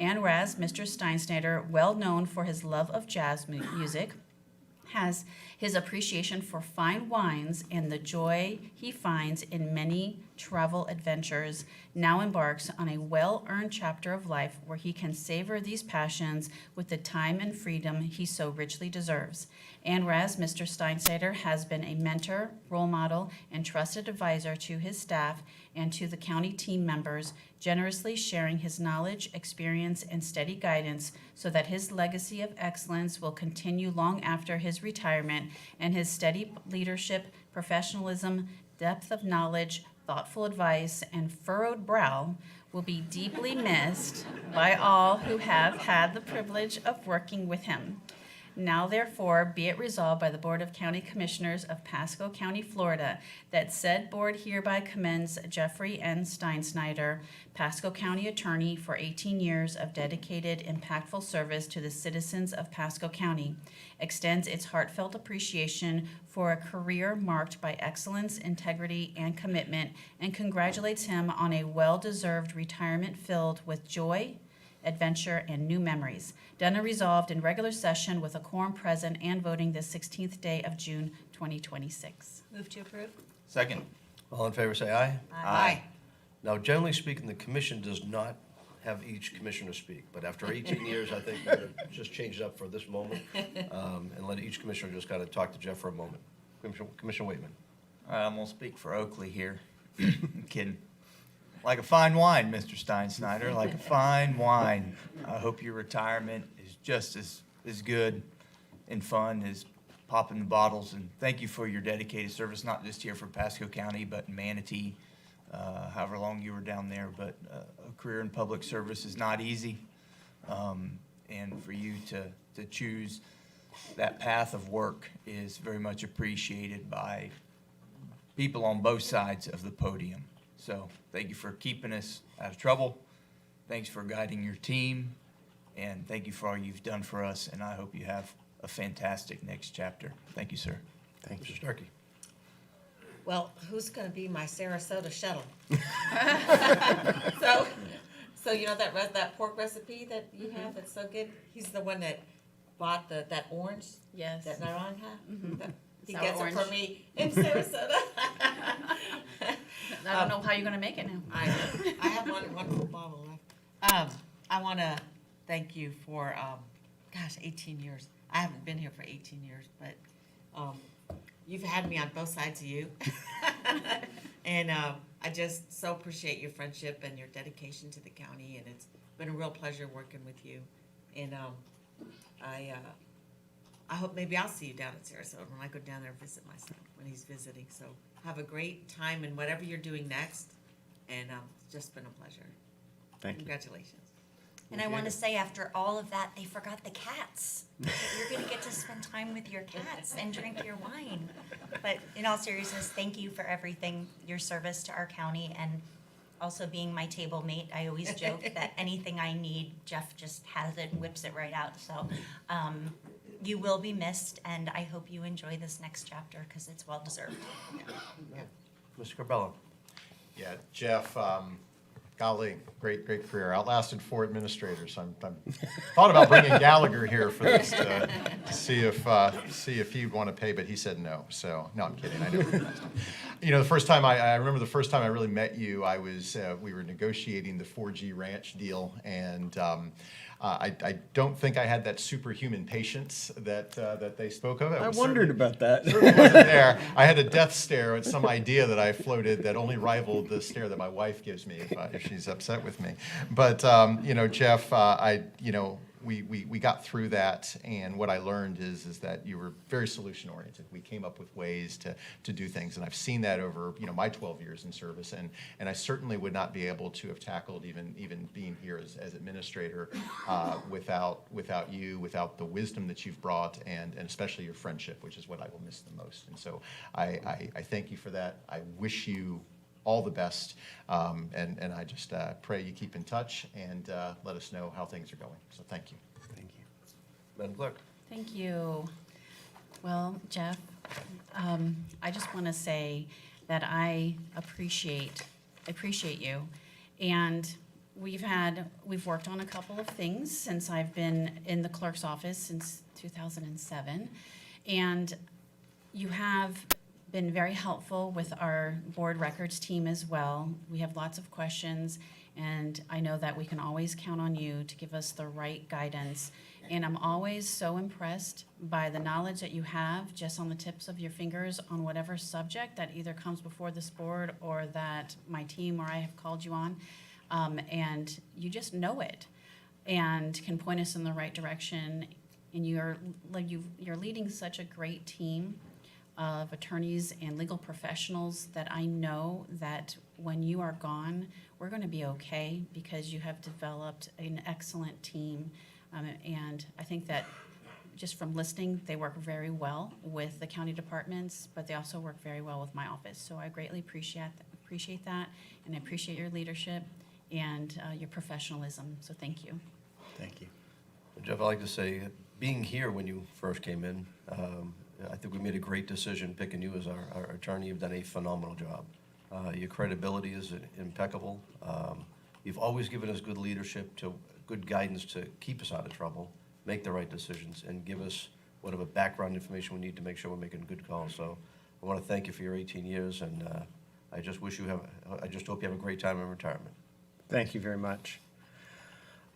And whereas Mr. Steinsnyder, well known for his love of jazz music, has his appreciation for fine wines and the joy he finds in many travel adventures, now embarks on a well-earned chapter of life where he can savor these passions with the time and freedom he so richly deserves. And whereas Mr. Steinsnyder has been a mentor, role model, and trusted advisor to his staff and to the county team members, generously sharing his knowledge, experience, and steady guidance so that his legacy of excellence will continue long after his retirement, and his steady leadership, professionalism, depth of knowledge, thoughtful advice, and furrowed brow will be deeply missed by all who have had the privilege of working with him. Now therefore be it resolved by the Board of County Commissioners of Pasco County, Florida, that said board hereby commends Jeffrey N. Steinsnyder, Pasco County Attorney, for 18 years of dedicated, impactful service to the citizens of Pasco County, extends its heartfelt appreciation for a career marked by excellence, integrity, and commitment, and congratulates him on a well-deserved retirement filled with joy, adventure, and new memories. Done and resolved in regular session with a quorum present and voting this 16th day of June 2026.
Move to approve?
Second.
All in favor, say aye.
Aye.
Now, generally speaking, the commission does not have each commissioner speak, but after 18 years, I think we're going to just change it up for this moment and let each commissioner just kind of talk to Jeff for a moment. Commissioner Waitman.
All right, I'm going to speak for Oakley here. Kidding. Like a fine wine, Mr. Steinsnyder, like a fine wine. I hope your retirement is just as good and fun as popping the bottles. And thank you for your dedicated service, not just here for Pasco County, but in Manatee, however long you were down there. But a career in public service is not easy. And for you to choose that path of work is very much appreciated by people on both sides of the podium. So thank you for keeping us out of trouble. Thanks for guiding your team. And thank you for all you've done for us. And I hope you have a fantastic next chapter. Thank you, sir.
Thank you, Mr. Starkey.
Well, who's going to be my Sarasota shuttle? So you know that pork recipe that you have that's so good? He's the one that bought that orange?
Yes.
That Naranja?
Mhm.
He
Sour
gets
orange.
it for me in Sarasota.
I don't know how you're going to make it now.
I have one full bottle left. I want to thank you for, 18 years. I haven't been here for 18 years, but you've had me on both sides of you. And I just so appreciate your friendship and your dedication to the county, and it's been a real pleasure working with you. And I hope maybe I'll see you down at Sarasota when I go down there and visit my son when he's visiting. So have a great time in whatever you're doing next, and it's just been a pleasure.
Thank you.
Congratulations.
And I want to say, after all of that, they forgot the cats. You're going to get to spend time with your cats and drink your wine. But in all seriousness, thank you for everything, your service to our county, and also being my table mate. I always joke that anything I need, Jeff just has it and whips it right out. So you will be missed, and I hope you enjoy this next chapter because it's well deserved.
Mr. Corbella.
Yeah, Jeff, Golly, great career. Outlasted 4 administrators. I'm thought about bringing Gallagher here for this to see if he'd want to pay, but he said no. So no, I'm kidding. I know. You know, the first time I remember the first time I really met you, I was we were negotiating the 4G ranch deal, and I don't think I had that superhuman patience that they spoke of.
I wondered about that.
Certainly wasn't there. I had a death stare at some idea that I floated that only rivaled the stare that my wife gives me if she's upset with me. But you know, Jeff, we got through that, and what I learned is that you were very solution oriented. We came up with ways to do things, and I've seen that over my 12 years in service, and I certainly would not be able to have tackled even being here as administrator without you, without the wisdom that you've brought, and especially your friendship, which is what I will miss the most. And so I thank you for that. I wish you all the best, and I just pray you keep in touch and let us know how things are going. So thank you.
Thank you. Madam Clerk.
Thank you. Well, Jeff, I just want to say that I appreciate you, and we've worked on a couple of things since I've been in the clerk's office since 2007, and you have been very helpful with our board records team as well. We have lots of questions, and I know that we can always count on you to give us the right guidance. And I'm always so impressed by the knowledge that you have just on the tips of your fingers on whatever subject that either comes before this board or that my team or I have called you on. And you just know it and can point us in the right direction. And you're leading such a great team of attorneys and legal professionals that I know that when you are gone, we're going to be okay because you have developed an excellent team. And I think that just from listening, they work very well with the county departments, but they also work very well with my office. So I greatly appreciate that, and I appreciate your leadership and your professionalism. So thank you.
Thank you.
Jeff, I'd like to say, being here when you first came in, I think we made a great decision picking you as our attorney. You've done a phenomenal job. Your credibility is impeccable. You've always given us good leadership, good guidance to keep us out of trouble, make the right decisions, and give us whatever background information we need to make sure we're making good calls. So I want to thank you for your 18 years, and I just hope you have a great time in retirement.
Thank you very much.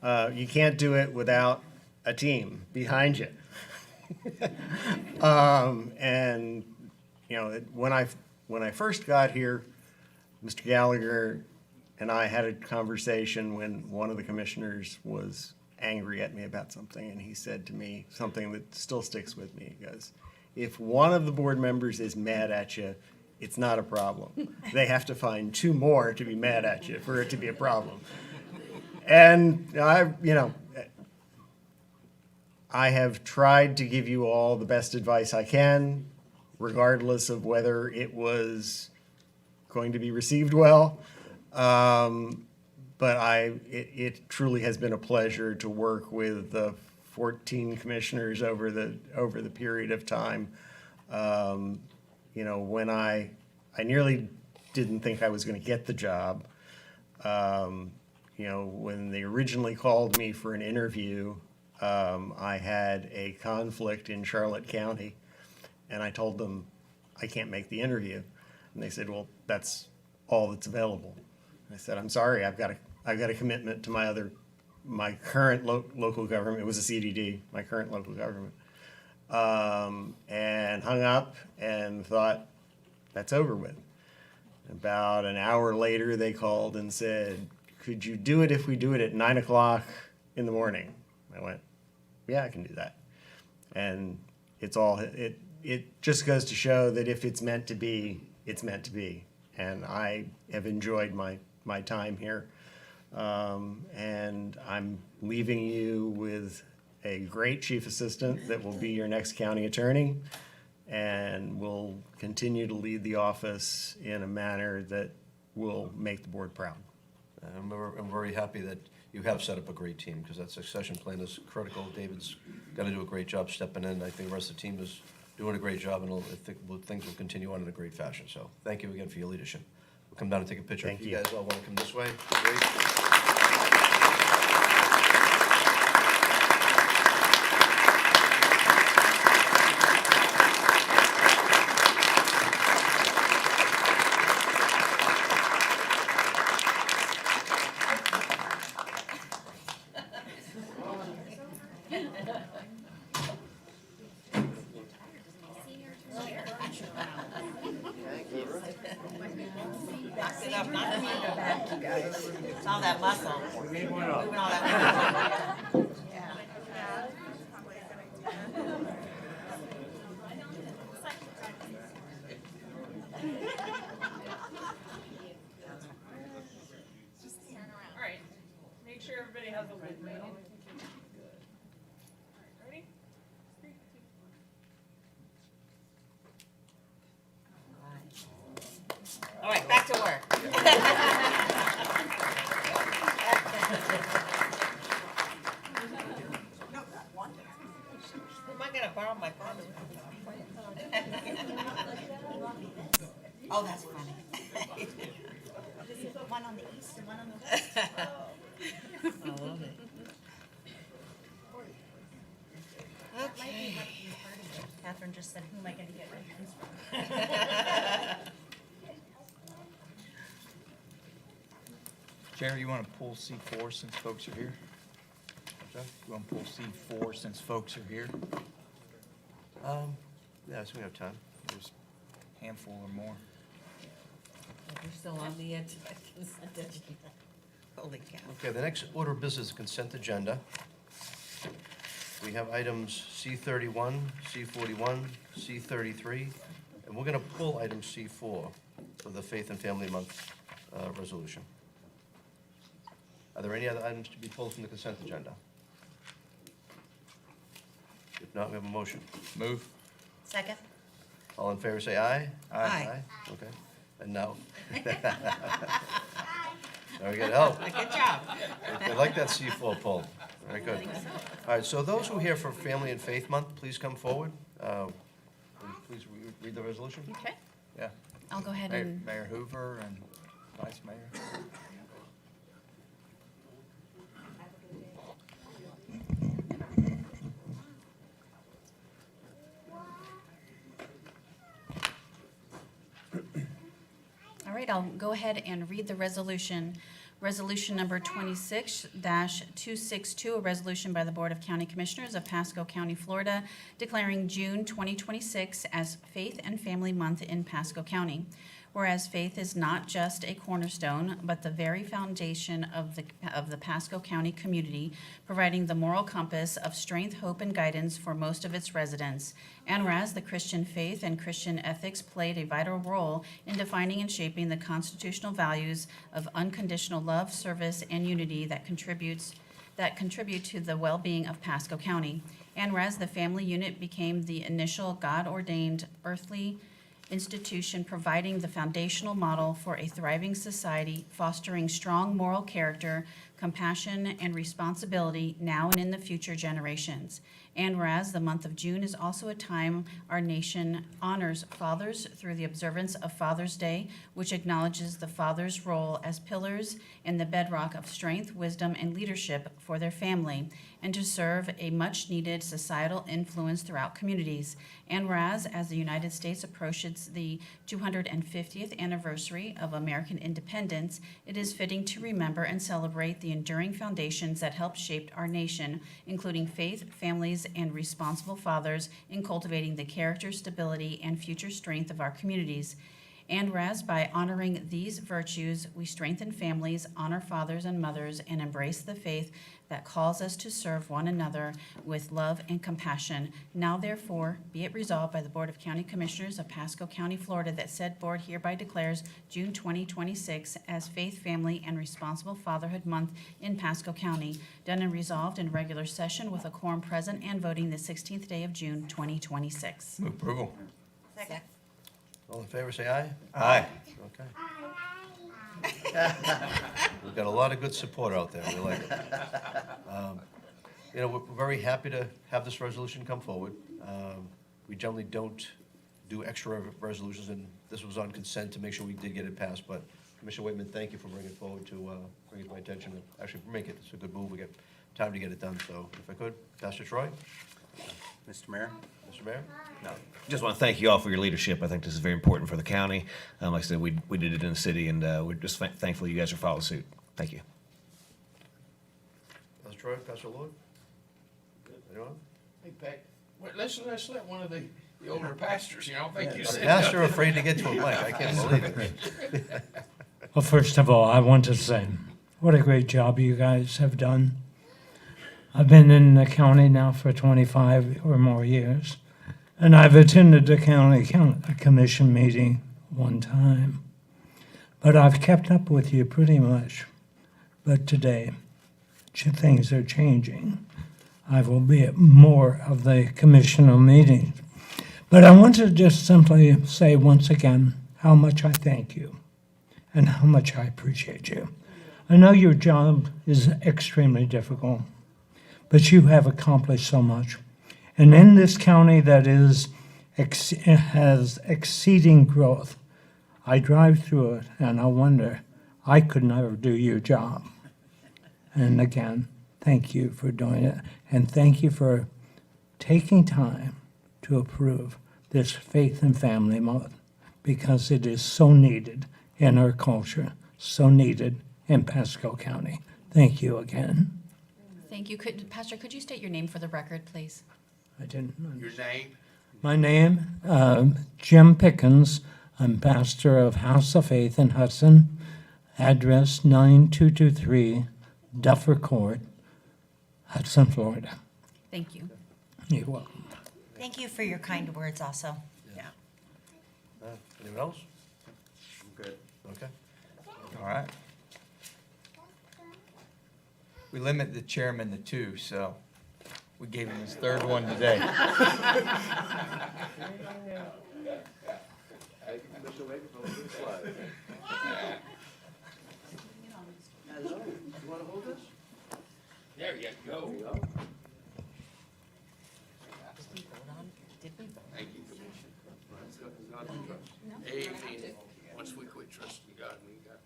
You can't do it without a team behind you. And when I first got here, Mr. Gallagher and I had a conversation when one of the commissioners was angry at me about something, and he said to me something that still sticks with me. He goes, "If one of the board members is mad at you, it's not a problem. They have to find 2 more to be mad at you for it to be a problem." And I have tried to give you all the best advice I can, regardless of whether it was going to be received well. But it truly has been a pleasure to work with the 14 commissioners over the period of time. When I nearly didn't think I was going to get the job. When they originally called me for an interview, I had a conflict in Charlotte County, and I told them I can't make the interview. And they said, "Well, that's all that's available." And I said, "I'm sorry, I've got a commitment to my current local government." It was a CDD, my current local government. And hung up and thought, that's over with. About an hour later, they called and said, "Could you do it if we do it at 9 o'clock in the morning?" I went, "Yeah, I can do that." And it just goes to show that if it's meant to be, it's meant to be. And I have enjoyed my time here. And I'm leaving you with a great chief assistant that will be your next county attorney and will continue to lead the office in a manner that will make the board proud.
I'm very happy that you have set up a great team, because that succession plan is critical. David's got to do a great job stepping in. I think the rest of the team is doing a great job, and I think things will continue on in a great fashion. So thank you again for your leadership. come down and take a picture.
Thank
If
you.
you guys all want to come this way, great.
Knock it up, knock me in the back, you guys. It's all that muscle. Moving all that muscle.
All right, make sure everybody has a win. Ready?
All right, back to work. Am I gonna borrow my phone? Oh, that's funny.
One on the east and one on the west.
I love it.
That might be what you heard of. Catherine just said, who am I gonna get reference from?
Jerry, you want to pull C4 since folks are here? Jeff, you want to pull C4 since folks are here?
Yeah, so we have time.
There's a handful or more.
We're still on the edge of the consent agenda. Holy cow.
Okay, the next order of business is consent agenda. We have items C31, C41, C33, and we're going to pull item C4 for the Faith and Family Month resolution. Are there any other items to be pulled from the consent agenda? If not, we have a motion.
Move.
Second?
All in favor, say aye.
Aye.
Okay, and now? Very good, help.
Good job.
I like that C4 pull. Very good. All right, so those who are here for Family and Faith Month, please come forward. Please read the resolution.
Okay.
Yeah.
I'll go ahead
Mayor,
and,
Mayor Hoover and Vice Mayor.
all right, I'll go ahead and read the resolution. Resolution number 26-262, a resolution by the Board of County Commissioners of Pasco County, Florida, declaring June 2026 as Faith and Family Month in Pasco County. Whereas faith is not just a cornerstone, but the very foundation of the Pasco County community, providing the moral compass of strength, hope, and guidance for most of its residents. And whereas the Christian faith and Christian ethics played a vital role in defining and shaping the constitutional values of unconditional love, service, and unity that contribute to the well-being of Pasco County. And whereas the family unit became the initial God-ordained earthly institution providing the foundational model for a thriving society, fostering strong moral character, compassion, and responsibility now and in the future generations. And whereas the month of June is also a time our nation honors fathers through the observance of Father's Day, which acknowledges the father's role as pillars and the bedrock of strength, wisdom, and leadership for their family, and to serve a much-needed societal influence throughout communities. And whereas, as the United States approaches the 250th anniversary of American independence, it is fitting to remember and celebrate the enduring foundations that helped shape our nation, including faith, families, and responsible fathers in cultivating the character, stability, and future strength of our communities. And whereas by honoring these virtues, we strengthen families, honor fathers and mothers, and embrace the faith that calls us to serve one another with love and compassion. Now therefore, be it resolved by the Board of County Commissioners of Pasco County, Florida, that said board hereby declares June 2026 as Faith, Family, and Responsible Fatherhood Month in Pasco County, done and resolved in regular session with a quorum present and voting the 16th day of June 2026.
Move approval.
Second.
All in favor, say aye.
Aye.
Okay. We've got a lot of good support out there. We like it. We're very happy to have this resolution come forward. We generally don't do extra resolutions, and this was on consent to make sure we did get it passed, but Commissioner Whitman, thank you for bringing it forward to, bring it to my attention, and actually make it, it's a good move, we get time to get it done, so if I could, Pastor Troy?
Mr. Mayor?
Mr. Mayor?
No. Just want to thank you all for your leadership. I think this is very important for the county. Like I said, we did it in the city, and we're just thankful you guys are following suit. Thank you.
Pastor Troy, Pastor Lloyd? Anyone?
Hey, Pat, let's let one of the older pastors, thank you.
A pastor afraid to get to a mic, I can't believe it.
Well, first of all, I want to say, what a great job you guys have done. I've been in the county now for 25 or more years, and I've attended the county commission meeting one time. But I've kept up with you pretty much. But today, things are changing. I will be at more of the commissioner meetings. But I want to just simply say once again how much I thank you and how much I appreciate you. I know your job is extremely difficult, but you have accomplished so much. And in this county that has exceeding growth, I drive through it and I wonder, I could never do your job. And again, thank you for doing it. And thank you for taking time to approve this Faith and Family Month, because it is so needed in our culture, so needed in Pasco County. Thank you again.
Thank you. Pastor, could you state your name for the record, please?
I didn't.
Your name?
My name, Jim Pickens. I'm pastor of House of Faith in Hudson, address 9223 Duffer Court, Hudson, Florida.
Thank you.
You're welcome.
Thank you for your kind words also.
Yeah. Anyone else?
I'm good.
Okay.
All right. We limit the chairman to 2, so we gave him his 3rd one today.
You want to hold this? There you go. Thank you, Commissioner. God we trust. Amen. Once we quit trusting God, we got.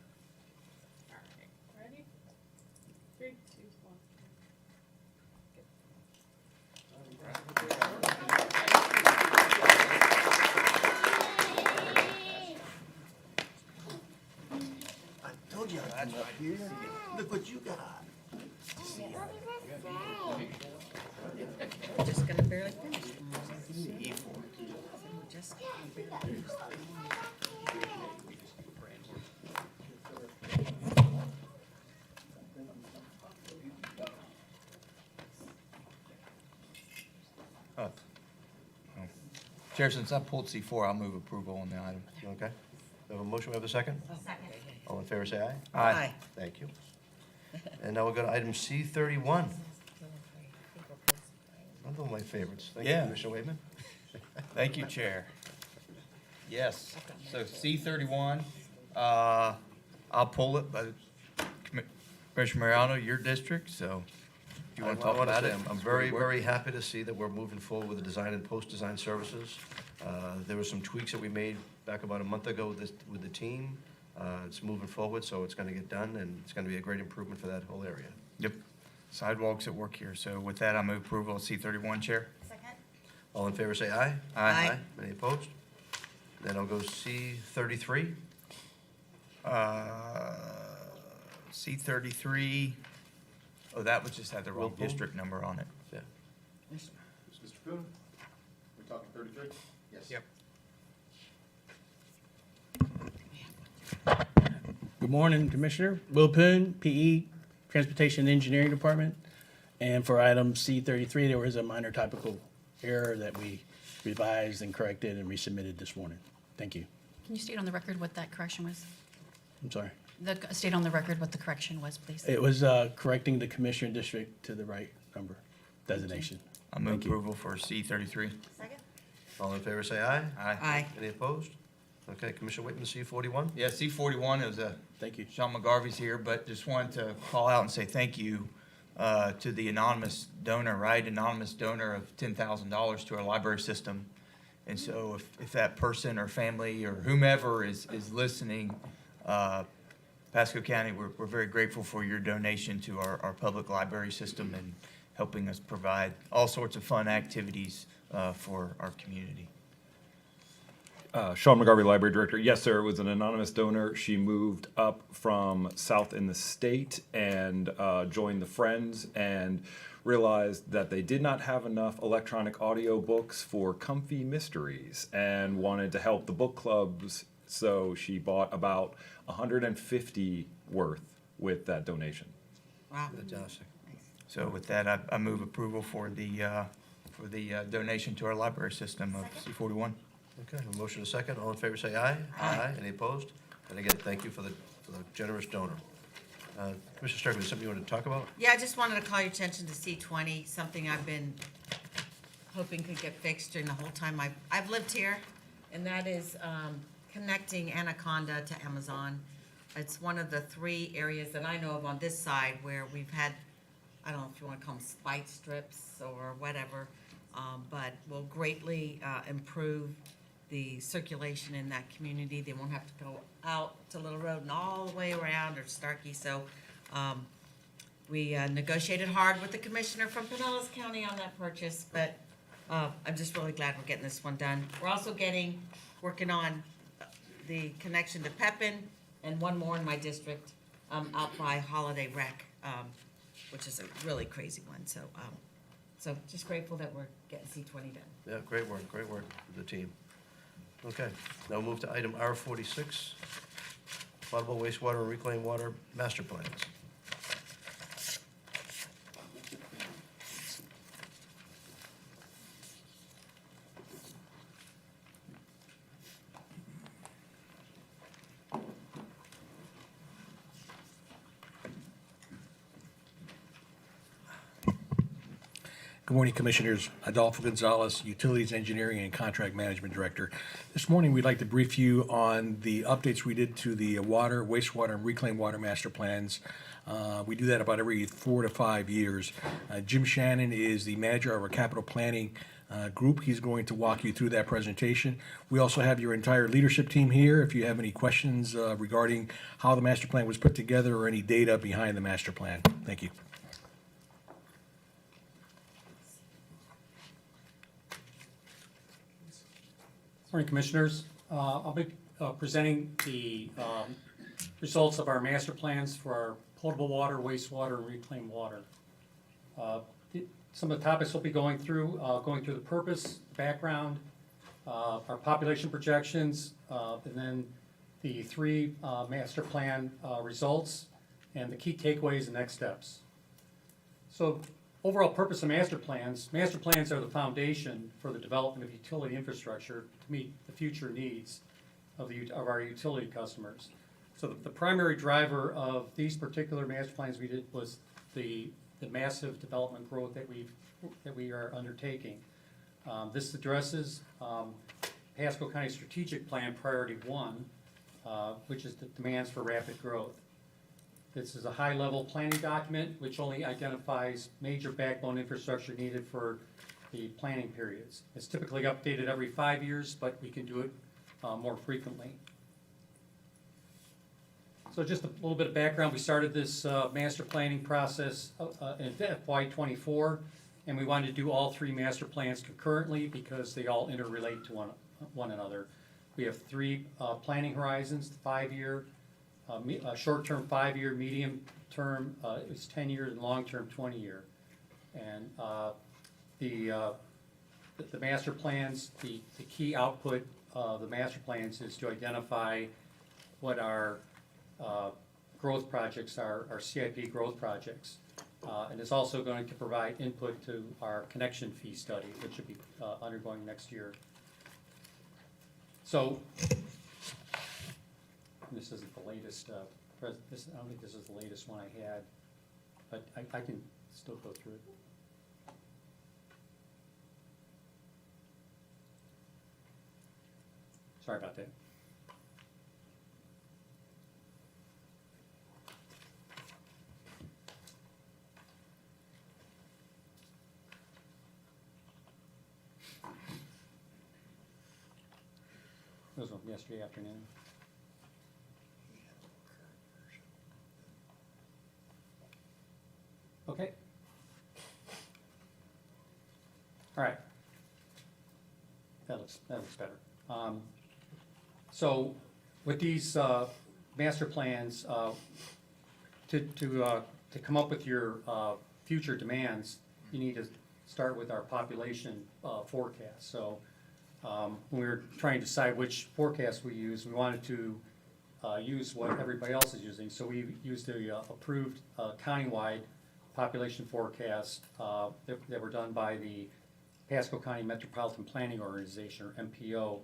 Ready? 3, 2, 1.
I told you that's right here. Look what you got.
Just gonna barely finish. Just
Chair, since I pulled C4, I'll move approval on the item.
Okay. We have a motion, we have a second?
Second.
All in favor, say aye.
Aye.
Thank you. And now we'll go to item C31. Another one of my favorites. Thank you,
Yeah.
Commissioner Waitman.
Thank you, Chair. Yes, so C31, I'll pull it, but Commissioner Mariano, your district, so do you want to talk about it?
I'm very, very happy to see that we're moving forward with the design and post-design services. There were some tweaks that we made back about a month ago with the team. It's moving forward, so it's going to get done, and it's going to be a great improvement for that whole area.
Yep, sidewalks at work here. So with that, I move approval of C31, Chair.
Second.
All in favor, say aye.
Aye.
Any opposed? Then I'll go C33.
C33, oh, that was just had the wrong
Whirlpool?
district number on it.
Yeah.
Mr. Kuhn, we talking 33? Yes.
Yep.
Good morning, Commissioner. Will Poon, PE, Transportation Engineering Department. And for item C33, there was a minor typical error that we revised and corrected and resubmitted this morning. Thank you.
Can you state on the record what that correction was?
I'm sorry.
State on the record what the correction was, please.
It was correcting the Commissioner District to the right number designation.
I move
Thank you.
approval for C33.
Second.
All in favor, say aye.
Aye.
Any opposed? Okay, Commissioner Whitman, C41.
Yeah, C41 is a,
Thank you.
Sean McGarvey's here, but just wanted to call out and say thank you to the anonymous donor, right? Anonymous donor of $10,000 to our library system. And so if that person or family or whomever is listening, Pasco County, we're very grateful for your donation to our public library system and helping us provide all sorts of fun activities for our community.
Sean McGarvey, Library Director. Yes, sir, it was an anonymous donor. She moved up from south in the state and joined the Friends and realized that they did not have enough electronic audio books for Comfy Mysteries and wanted to help the book clubs. So she bought about 150 worth with that donation.
Wow.
Fantastic.
So with that, I move approval for the donation to our library system of C41.
Okay, a motion and a second. All in favor, say aye. Aye. Any opposed? And again, thank you for the generous donor. Commissioner Sterling, is something you want to talk about?
Yeah, I just wanted to call your attention to C20, something I've been hoping could get fixed during the whole time I've lived here, and that is connecting Anaconda to Amazon. It's one of the 3 areas that I know of on this side where we've had, I don't know if you want to call them spike strips or whatever, but will greatly improve the circulation in that community. They won't have to go out to Little Road and all the way around or Starkey. So we negotiated hard with the commissioner from Pinellas County on that purchase, but I'm just really glad we're getting this one done. We're also working on the connection to Pepin and one more in my district out by Holiday Rec, which is a really crazy one. So just grateful that we're getting C20 done.
Yeah, great work with the team. Okay, now we'll move to item R46, potable wastewater and reclaimed water master plans.
Good morning, Commissioners. Adolfo Gonzalez, Utilities Engineering and Contract Management Director. This morning, we'd like to brief you on the updates we did to the water, wastewater, and reclaimed water master plans. We do that about every 4 to 5 years. Jim Shannon is the manager of our capital planning group. He's going to walk you through that presentation. We also have your entire leadership team here. If you have any questions regarding how the master plan was put together or any data behind the master plan. Thank you.
Morning, Commissioners. I'll be presenting the results of our master plans for our potable water, wastewater, and reclaimed water. Some of the topics we'll be going through the purpose, background, our population projections, and then the 3 master plan results, and the key takeaways and next steps. So overall purpose of master plans are the foundation for the development of utility infrastructure to meet the future needs of our utility customers. So the primary driver of these particular master plans we did was the massive development growth that we are undertaking. This addresses Pasco County Strategic Plan Priority 1, which is the demands for rapid growth. This is a high-level planning document which only identifies major backbone infrastructure needed for the planning periods. It's typically updated every 5 years, but we can do it more frequently. So just a little bit of background. We started this master planning process in FY24, and we wanted to do all 3 master plans concurrently because they all interrelate to one another. We have 3 planning horizons: 5-year, short-term 5-year, medium-term is 10 years, and long-term 20-year. And the master plans, the key output of the master plans is to identify what our growth projects are, our CIP growth projects. And it's also going to provide input to our connection fee study, which will be undergoing next year. So this isn't the latest, I don't think this is the latest one I had, but I can still go through it. Sorry about that. Those were yesterday afternoon. All right. That looks better. So with these master plans, to come up with your future demands, you need to start with our population forecast. So when we were trying to decide which forecast we use, we wanted to use what everybody else is using. So we used the approved countywide population forecasts that were done by the Pasco County Metropolitan Planning Organization, or MPO.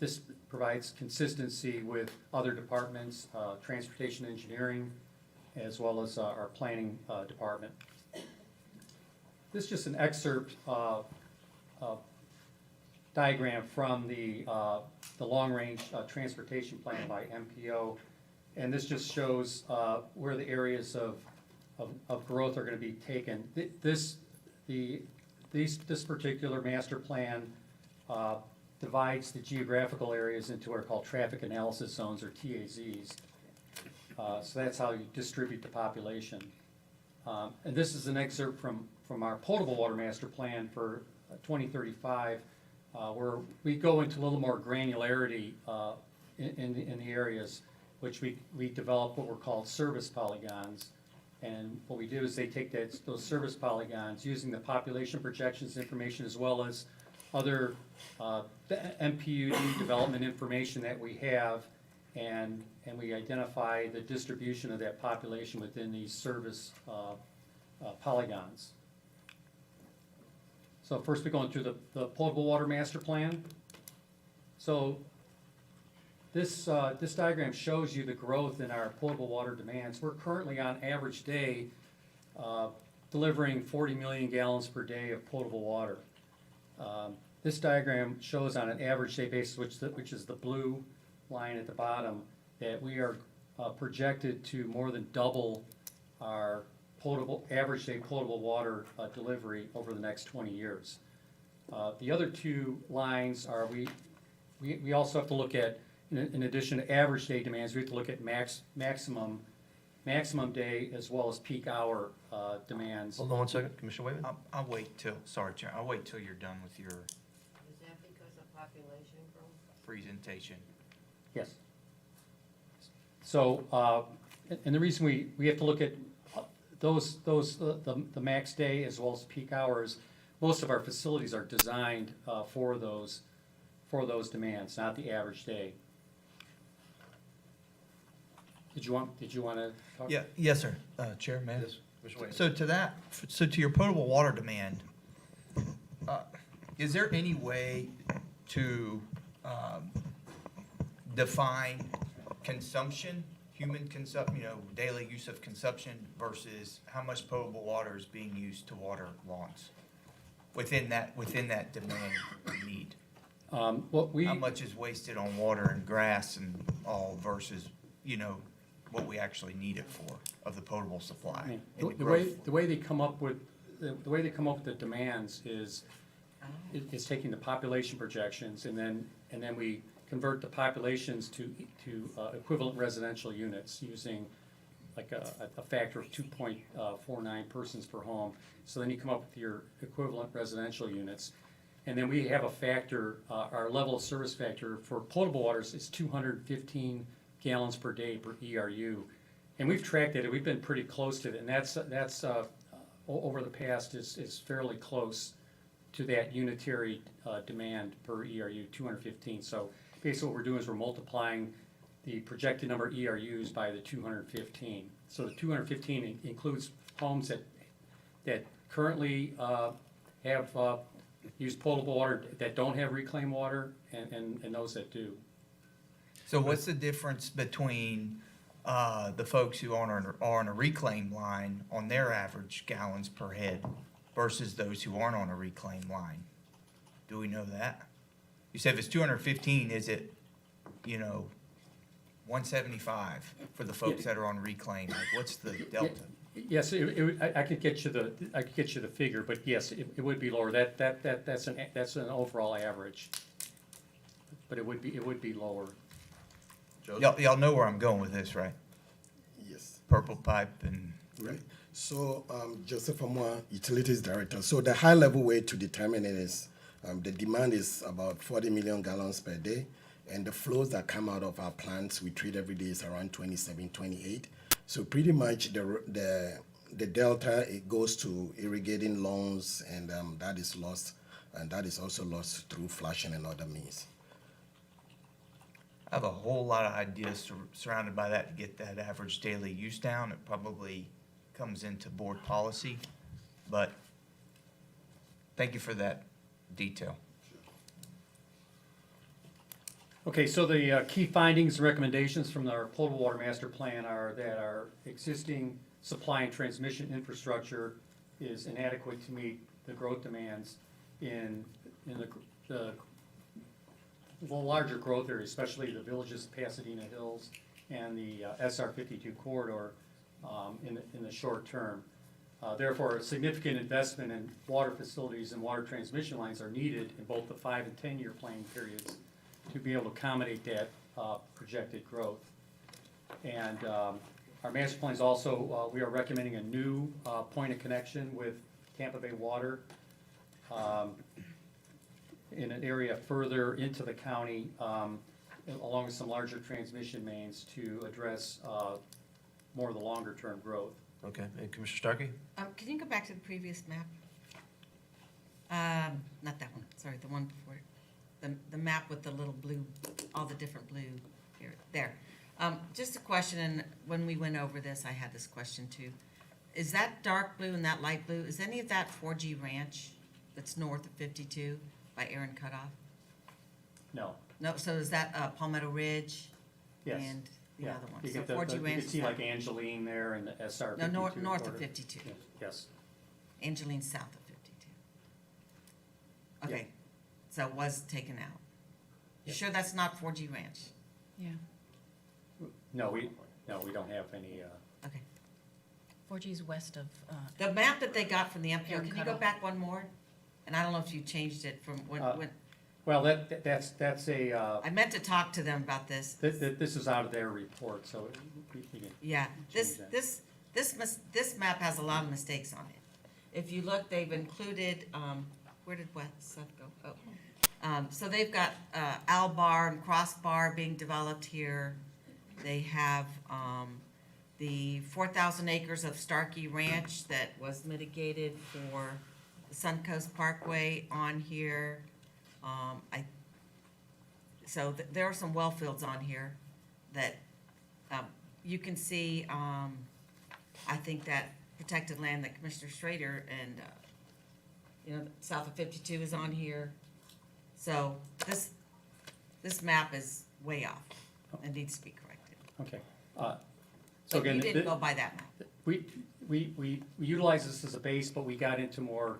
This provides consistency with other departments, transportation engineering, as well as our planning department. This is just an excerpt diagram from the long-range transportation plan by MPO, and this just shows where the areas of growth are going to be taken. This particular master plan divides the geographical areas into what are called traffic analysis zones, or TAZs. So that's how you distribute the population. And this is an excerpt from our potable water master plan for 2035, where we go into a little more granularity in the areas, which we develop what were called service polygons. And what we do is they take those service polygons, using the population projections information as well as other MPUD development information that we have, and we identify the distribution of that population within these service polygons. So first we go into the potable water master plan. So this diagram shows you the growth in our potable water demands. We're currently on average day delivering 40 million gallons per day of potable water. This diagram shows on an average day basis, which is the blue line at the bottom, that we are projected to more than double our average day potable water delivery over the next 20 years. The other two lines are we also have to look at, in addition to average day demands, we have to look at maximum day as well as peak hour demands.
Hold on one second, Commissioner Wayman.
I'll wait till, sorry, Chair, I'll wait till you're done with your
Is that because of population growth?
presentation.
Yes. So, and the reason we have to look at the max day as well as peak hours, most of our facilities are designed for those demands, not the average day. Did you want to talk?
Yeah, yes, sir, Chair, may I?
Yes, Commissioner Wayman.
So to your potable water demand, is there any way to define consumption, human consumption, daily use of consumption versus how much potable water is being used to water lawns within that demand need? How much is wasted on water and grass and all versus, what we actually need it for of the potable supply?
I mean,
and
the way they come up with the demands is taking the population projections, and then we convert the populations to equivalent residential units using like a factor of 2.49 persons per home. So then you come up with your equivalent residential units. And then we have a factor, our level of service factor for potable waters is 215 gallons per day per ERU. And we've tracked it, and we've been pretty close to it, and that's over the past is fairly close to that unitary demand per ERU, 215. So basically what we're doing is we're multiplying the projected number of ERUs by the 215. So the 215 includes homes that currently have used potable water, that don't have reclaimed water, and those that do.
So what's the difference between the folks who are on a reclaim line on their average gallons per head versus those who aren't on a reclaim line? Do we know that? You said if it's 215, is it, 175 for the folks that are on reclaim? Like, what's the delta?
Yes, I could get you the figure, but yes, it would be lower. That's an overall average, but it would be lower.
Y'all know where I'm going with this, right?
Yes.
Purple pipe and.
Right.
So, Joseph Amwa, Utilities Director. So the high-level way to determine it is the demand is about 40 million gallons per day, and the flows that come out of our plants we treat every day is around 27, 28. So pretty much the delta, it goes to irrigating lawns, and that is lost, and that is also lost through flushing and other means.
I have a whole lot of ideas surrounded by that to get that average daily use down. It probably comes into board policy, but thank you for that detail.
Okay, so the key findings and recommendations from our potable water master plan are that our existing supply and transmission infrastructure is inadequate to meet the growth demands in the larger growth areas, especially the villages of Pasadena Hills and the SR 52 corridor in the short term. Therefore, a significant investment in water facilities and water transmission lines are needed in both the 5 and 10-year planning periods to be able to accommodate that projected growth. And our master plan is also, we are recommending a new point of connection with Tampa Bay Water in an area further into the county, along with some larger transmission mains to address more of the longer-term growth.
Okay, and Commissioner Starkey?
Can you go back to the previous map? Not that one, sorry, the one before it. The map with the little blue, all the different blue here, there. Just a question, and when we went over this, I had this question too. Is that dark blue and that light blue, is any of that 4G Ranch that's north of 52 by Aaron Cutoff?
No.
No, so is that Palmetto Ridge?
Yes.
And the
Yeah.
other one?
You
So
get the,
4G
you
Ranch
can
is
see
that-
like Angeline there and the SR 52.
No, north of
corridor.
52.
Yes.
Angeline south of 52. Okay, so it was taken out. You
Yep.
sure that's not 4G Ranch?
Yeah.
No, we don't have any,
Okay.
4G's west of,
The map that they got from the MPO,
Aaron
can you go
Cutoff.
back one more? And I don't know if you changed it from when,
well, that's a,
I meant to talk to them about this.
this is out of their report, so you can.
Yeah,
change that.
this map has a lot of mistakes on it. If you look, they've included, where did Seth go? Oh. So they've got, Albar and Crossbar being developed here. They have, the 4,000 acres of Starkey Ranch that was mitigated for the Suncoast Parkway on here. So there are some well fields on here that, you can see, I think that protected land that Commissioner Schrader and, south of 52 is on here. So this map is way off and needs to be corrected.
Okay.
But
So again,
you didn't go by that map.
We utilize this as a base, but we got into more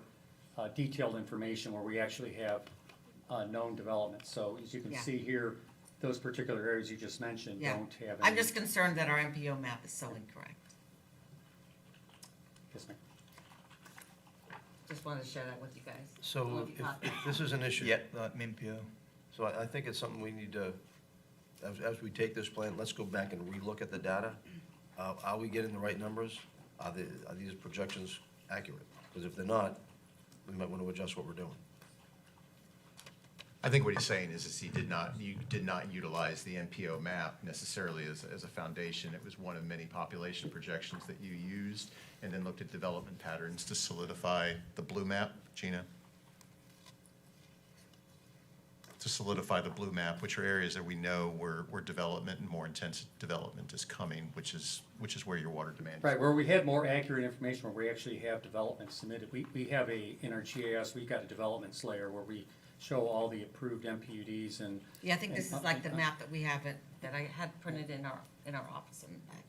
detailed information where we actually have known developments. So as you can
Yeah.
see here, those particular areas you just mentioned
Yeah.
don't have any.
I'm just concerned that our MPO map is so incorrect.
Yes, ma'am.
Just wanted to share that with you guys. I don't know
So
if you caught
if
that.
this is an issue.
Yep, MPO.
So I think it's something we need to, as we take this plan, let's go back and relook at the data. Are we getting the right numbers? Are these projections accurate? Because if they're not, we might want to adjust what we're doing.
I think what he's saying is you did not utilize the NPO map necessarily as a foundation. It was one of many population projections that you used, and then looked at development patterns to solidify the blue map. Gina? To solidify the blue map, which are areas that we know where development and more intense development is coming, which is where your water demand is.
Right, where we had more accurate information, where we actually have development submitted. We have in our GIS, we've got a developments layer where we show all the approved MPUDs and.
Yeah, I think this is like the
and-
map that we have that I had printed in our office in the back.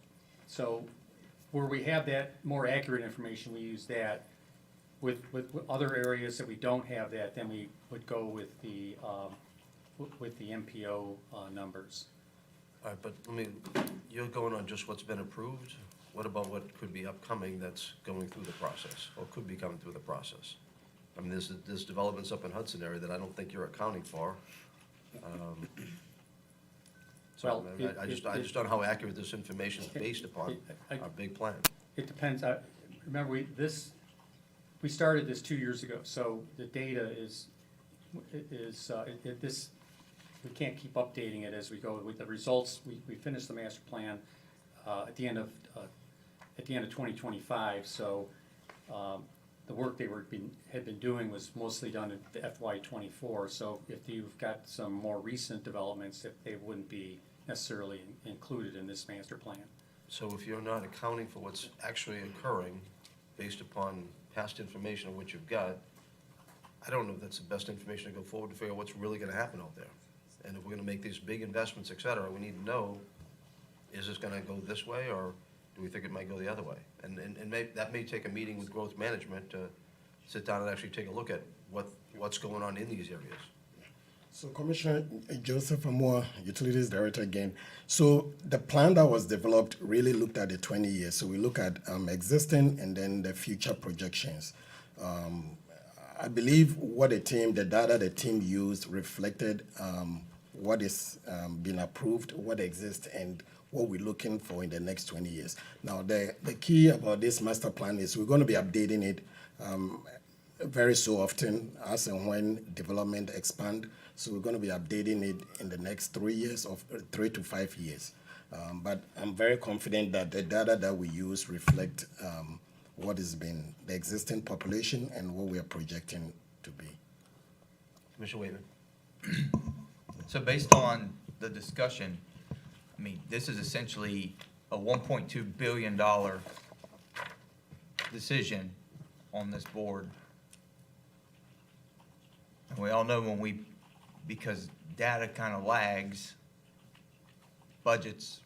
So where we have that more accurate information, we use that. With other areas that we don't have that, then we would go with the MPO numbers.
All right, but you're going on just what's been approved. What about what could be upcoming that's going through the process, or could be coming through the process? I mean, there's developments up in Hudson area that I don't think you're accounting for. So I just don't know how accurate this information is based upon our big plan.
It depends. remember, we started this 2 years ago, so the data is, we can't keep updating it as we go. With the results, we finished the master plan at the end of 2025, so the work they had been doing was mostly done in the FY '24, so if you've got some more recent developments, they wouldn't be necessarily included in this master plan.
So if you're not accounting for what's actually occurring based upon past information of what you've got, I don't know if that's the best information to go forward to figure out what's really gonna happen out there. And if we're gonna make these big investments, et cetera, we need to know, is this gonna go this way, or do we think it might go the other way? And that may take a meeting with growth management to sit down and actually take a look at what's going on in these areas.
So Commissioner Joseph Amor, Utilities Director again. So the plan that was developed really looked at the 20 years. So we look at existing and then the future projections. I believe what the data the team used reflected what is being approved, what exists, and what we're looking for in the next 20 years. Now, the key about this master plan is we're going to be updating it very so often as and when development expand. So we're going to be updating it in the next 3 years, of 3 to 5 years. But I'm very confident that the data that we use reflect what has been the existing population and what we are projecting to be.
Commissioner Waitman.
So based on the discussion, I mean, this is essentially a $1.2 billion decision on this board. And we all know because data kind of lags, budgets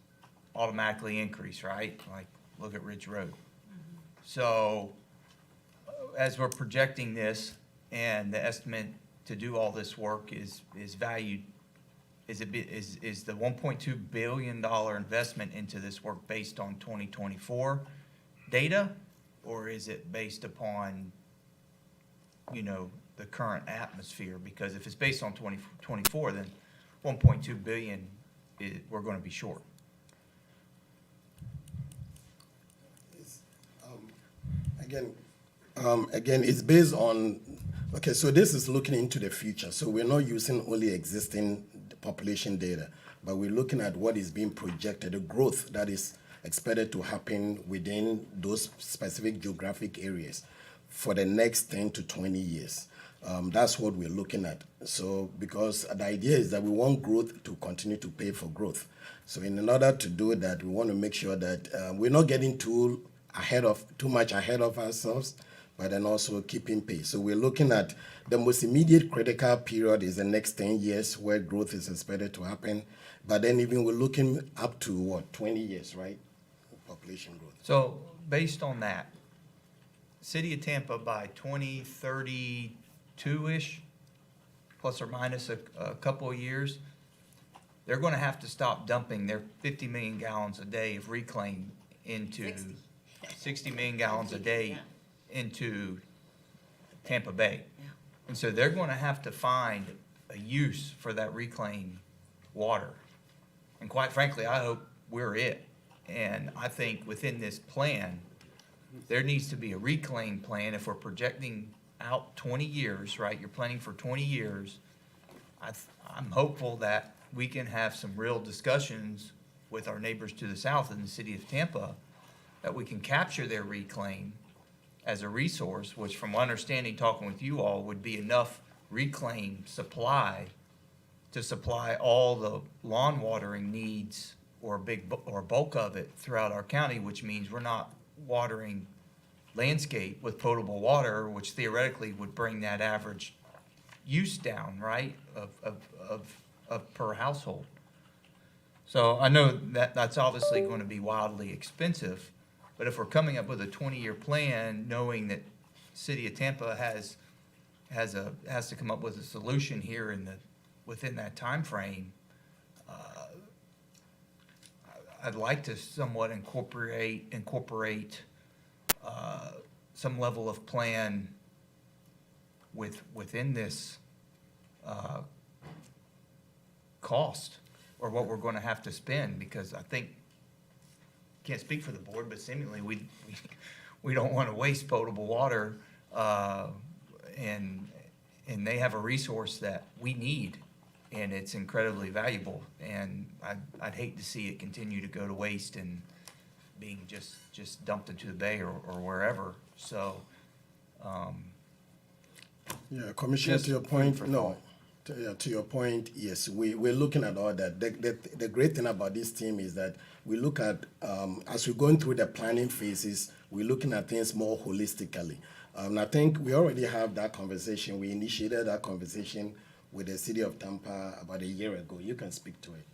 automatically increase, right? Like, look at Ridge Road. So as we're projecting this and the estimate to do all this work is valued, is the $1.2 billion investment into this work based on 2024 data, or is it based upon, the current atmosphere? Because if it's based on 2024, then 1.2 billion, we're going to be short.
Again, it's based on, okay, so this is looking into the future. So we're not using only existing population data, but we're looking at what is being projected, the growth that is expected to happen within those specific geographic areas for the next 10 to 20 years. That's what we're looking at. So because the idea is that we want growth to continue to pay for growth. So in order to do that, we want to make sure that we're not getting too much ahead of ourselves, but then also keeping pace. So we're looking at the most immediate critical period is the next 10 years where growth is expected to happen. But then even we're looking up to 20 years, right? Population growth.
So based on that, City of Tampa by 2032-ish, plus or minus a couple of years, they're going to have to stop dumping their 50 million gallons a day of reclaim into 60 million gallons a day into Tampa Bay. And so they're going to have to find a use for that reclaimed water. And quite frankly, I hope we're it. And I think within this plan, there needs to be a reclaim plan. If we're projecting out 20 years, right, you're planning for 20 years, I'm hopeful that we can have some real discussions with our neighbors to the south in the city of Tampa, that we can capture their reclaim as a resource, which from my understanding, talking with you all, would be enough reclaim supply to supply all the lawn watering needs or bulk of it throughout our county, which means we're not watering landscape with potable water, which theoretically would bring that average use down, right, of per household. So I know that that's obviously going to be wildly expensive, but if we're coming up with a 20-year plan, knowing that City of Tampa has to come up with a solution here within that time frame, I'd like to somewhat incorporate some level of plan within this cost, or what we're going to have to spend, because I think, can't speak for the board, but seemingly we don't want to waste potable water, and they have a resource that we need, and it's incredibly valuable. And I'd hate to see it continue to go to waste and being just dumped into the bay or wherever. So,
Yeah, Commissioner,
Just
to your
food
point,
for
no.
thought.
To your point, yes, we're looking at all that. The great thing about this team is that we look at, as we're going through the planning phases, we're looking at things more holistically. And I think we already have that conversation. We initiated that conversation with the city of Tampa about a year ago. You can speak to it.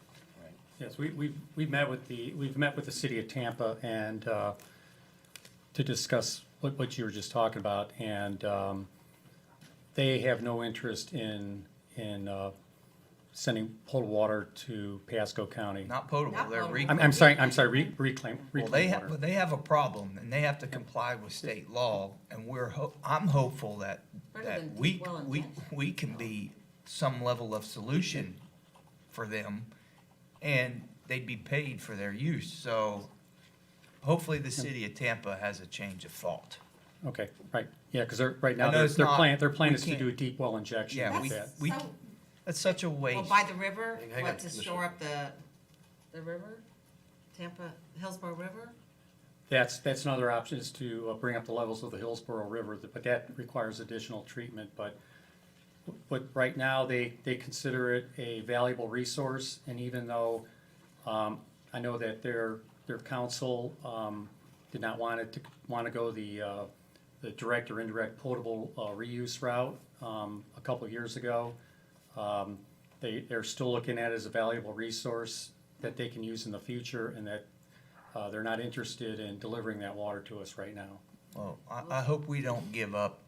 Right.
Yes, we've met with the city of Tampa and to discuss what you were just talking about, and they have no interest in sending potable water to Pasco County.
not potable,
Not
they're
potable.
reclaim.
I'm sorry, reclaim
Well,
water.
they have a problem, and they have to comply with state law, and I'm hopeful that,
Better
that
than
we,
deep well
we,
injection.
we can be some level of solution for them, and they'd be paid for their use, so hopefully the city of Tampa has a change of thought.
Okay, right, yeah, because right now,
I know it's
their
not-
plan
we
is to
can't-
do a deep well injection
Yeah,
with that.
that's such a
Well,
waste.
by the river,
Hang on,
what, to
Commissioner.
shore up the river? Tampa, Hillsborough River?
That's another option, is to bring up the levels of the Hillsborough River, but that requires additional treatment. But right now, they consider it a valuable resource, and even though I know that their council did not want to go the direct or indirect potable reuse route a couple of years ago, they're still looking at it as a valuable resource that they can use in the future, and that they're not interested in delivering that water to us right now.
Well, I hope we don't give up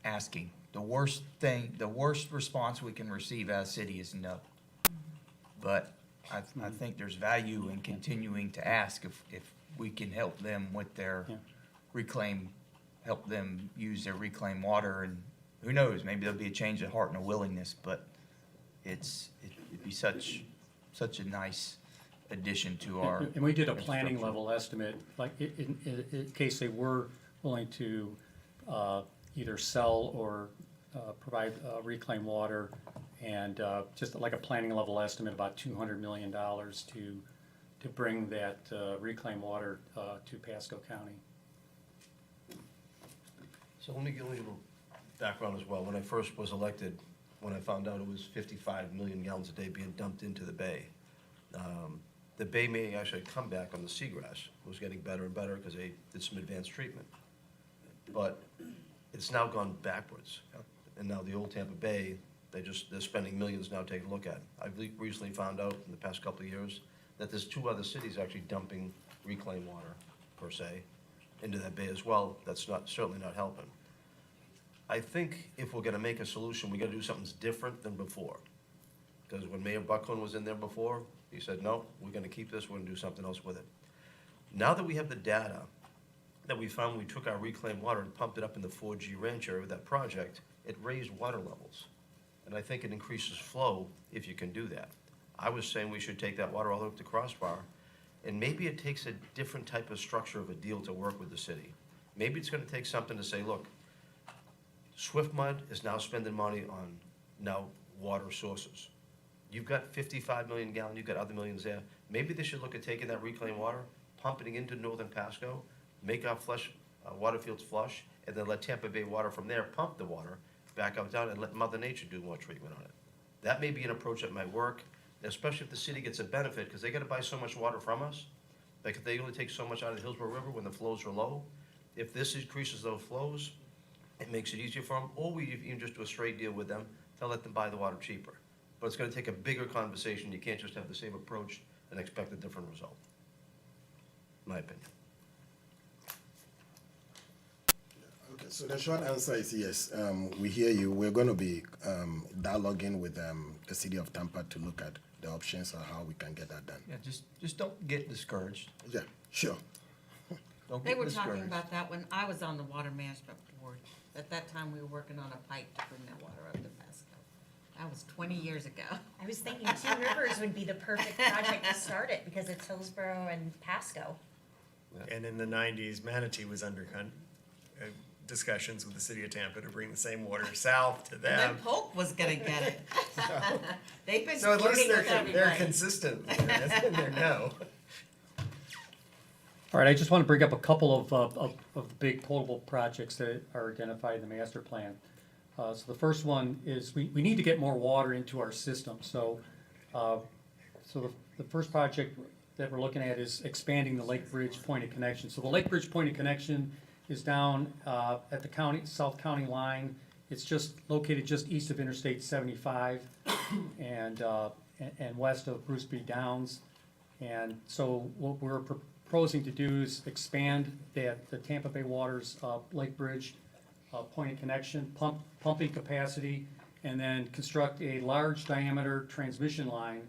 asking. The worst response we can receive as a city is no. But I think there's value in continuing to ask if we can help them with their help them use their reclaimed water, and who knows, maybe there'll be a change of heart and a willingness, but it'd be such a nice addition to our.
And we did a planning
infrastructure.
level estimate, like in case they were willing to either sell or provide reclaimed water, and just like a planning level estimate, about $200 million to bring that reclaimed water to Pasco County.
So let me give you a little background as well. When I first was elected, when I found out it was 55 million gallons a day being dumped into the bay, the bay may actually come back on the seagrass. It was getting better and better because they did some advanced treatment. But it's now gone backwards. And now the old Tampa Bay, they're spending millions now taking a look at it. I've recently found out in the past couple of years that there's 2 other cities actually dumping reclaimed water, per se, into that bay as well. That's certainly not helping. I think if we're gonna make a solution, we gotta do something different than before. Because when Mayor Buckhorn was in there before, he said, no, we're gonna keep this, we're gonna do something else with it. Now that we have the data that we found when we took our reclaimed water and pumped it up in the 4G ranch area of that project, it raised water levels. And I think it increases flow if you can do that. I was saying we should take that water all the way up to Crossbar, and maybe it takes a different type of structure of a deal to work with the city. Maybe it's gonna take something to say, look, Swift Mud is now spending money on now water sources. You've got 55 million gallons, you've got other millions there. Maybe they should look at taking that reclaimed water, pumping it into northern Pasco, make our water fields flush, and then let Tampa Bay water from there pump the water back out down and let Mother Nature do more treatment on it. That may be an approach that might work, especially if the city gets a benefit, because they gotta buy so much water from us. Like if they only take so much out of the Hillsborough River when the flows are low, if this increases those flows, it makes it easier for them, or we even just do a straight deal with them to let them buy the water cheaper. But it's gonna take a bigger conversation. You can't just have the same approach and expect a different result. My opinion.
Okay, so the short answer is yes. We hear you. We're going to be dialoguing with the city of Tampa to look at the options of how we can get that done.
Yeah, just don't get discouraged.
Yeah, sure.
Don't
They
get
were talking
discouraged.
about that when I was on the Water Management Board. At that time, we were working on a pipe to bring that water up to Pasco. That was 20 years ago.
I was thinking Two Rivers would be the perfect project to start it because it's Hillsborough and Pasco.
And in the 90s, Manatee was under discussions with the city of Tampa to bring the same water south to
And then
them.
Polk was gonna get it. They've been
So at least
flirting with
they're
everybody.
consistent in their no.
All right, I just want to bring up a couple of the big potable projects that are identified in the master plan. So the first one is we need to get more water into our system. So the first project that we're looking at is expanding the Lake Bridge Point of Connection. So the Lake Bridge Point of Connection is down at the South County line. It's just located just east of Interstate 75 and west of Bruce B. Downs. And so what we're proposing to do is expand the Tampa Bay Water's Lake Bridge Point of Connection, pumping capacity, and then construct a large diameter transmission line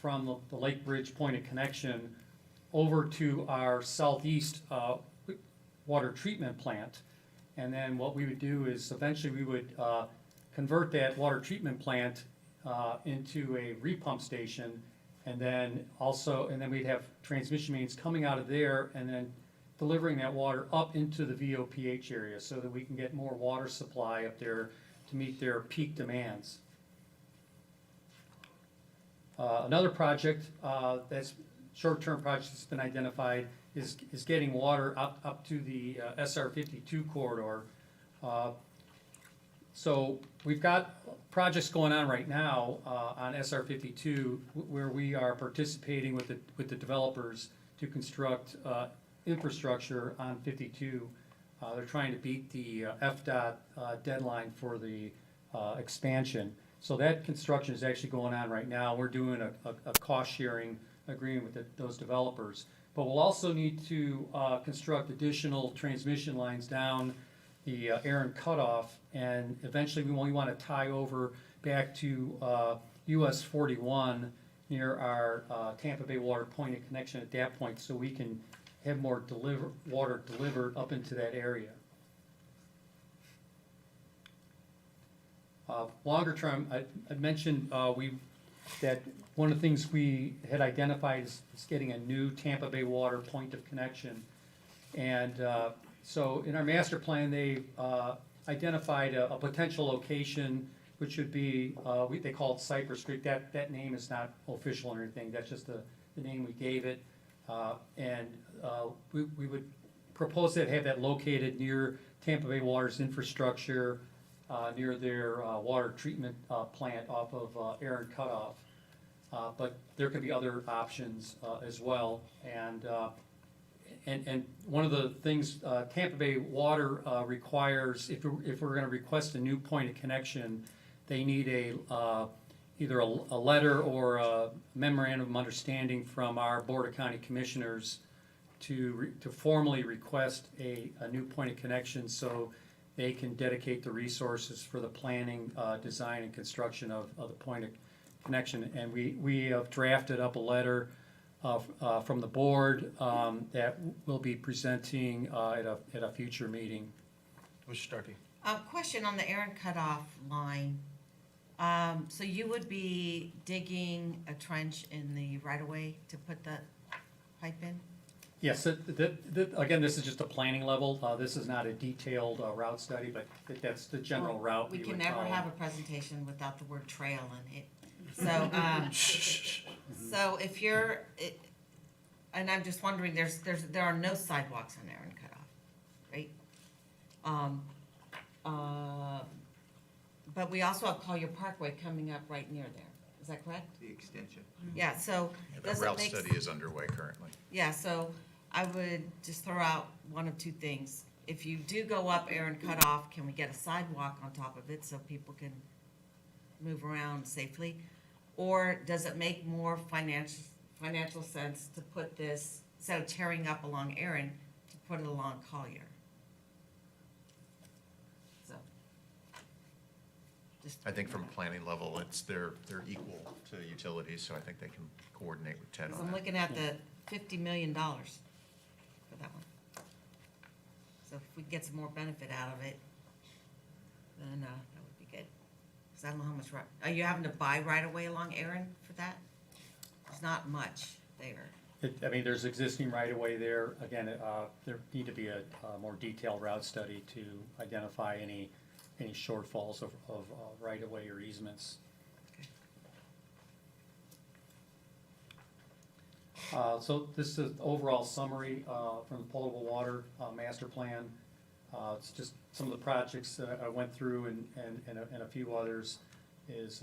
from the Lake Bridge Point of Connection over to our southeast water treatment plant. And then what we would do is eventually we would convert that water treatment plant into a repump station. And then we'd have transmission mains coming out of there and then delivering that water up into the VOPH area so that we can get more water supply up there to meet their peak demands. Another project that's short-term project that's been identified is getting water up to the SR 52 corridor. So we've got projects going on right now on SR 52 where we are participating with the developers to construct infrastructure on 52. They're trying to beat the FDOT deadline for the expansion. So that construction is actually going on right now. We're doing a cost-sharing agreement with those developers. But we'll also need to construct additional transmission lines down the Aaron Cutoff, and eventually we want to tie over back to US 41 near our Tampa Bay Water Point of Connection at that point, so we can have more water delivered up into that area. Longer term, I mentioned that one of the things we had identified is getting a new Tampa Bay Water Point of Connection. And so in our master plan, they identified a potential location, which would be, they call it Cypress Creek. That name is not official or anything, that's just the name we gave it. We would propose to have that located near Tampa Bay Water's infrastructure, near their water treatment plant off of Aaron Cutoff. But there could be other options as well. And one of the things Tampa Bay Water requires, if we're going to request a new point of connection, they need either a letter or a memorandum of understanding from our Board of County Commissioners to formally request a new point of connection so they can dedicate the resources for the planning, design, and construction of the point of connection. And we have drafted up a letter from the board that we'll be presenting at a future meeting.
Mr. Starkey.
Question on the Aaron Cutoff line. So you would be digging a trench in the right-of-way to put that pipe in?
Yes, again, this is just a planning level. This is not a detailed route study, but that's the general route
We
we
can
would
never
follow.
have a presentation without the word trail in it. So, so if you're, and I'm just wondering, there are no sidewalks on Aaron Cutoff, right? But we also have Collier Parkway coming up right near there. Is that correct?
The extension.
Yeah, so
The
does it
route
make
study is underway currently.
Yeah, so I would just throw out one of two things. If you do go up Aaron Cutoff, can we get a sidewalk on top of it so people can move around safely? Or does it make more financial sense to put this, instead of tearing up along Aaron, to put it along Collier? So.
I think from a planning level, they're equal to utilities, so I think they can coordinate with Ted on
I'm
that.
looking at the $50 million for that one. So if we get some more benefit out of it, then that would be good. Because I don't know how much, are you having to buy right away along Aaron for that? There's not much there.
I mean, there's existing right-of-way there. Again, there need to be a more detailed route study to identify any shortfalls of right-of-way or easements. So this is overall summary from the potable water master plan. It's just some of the projects that I went through and a few others is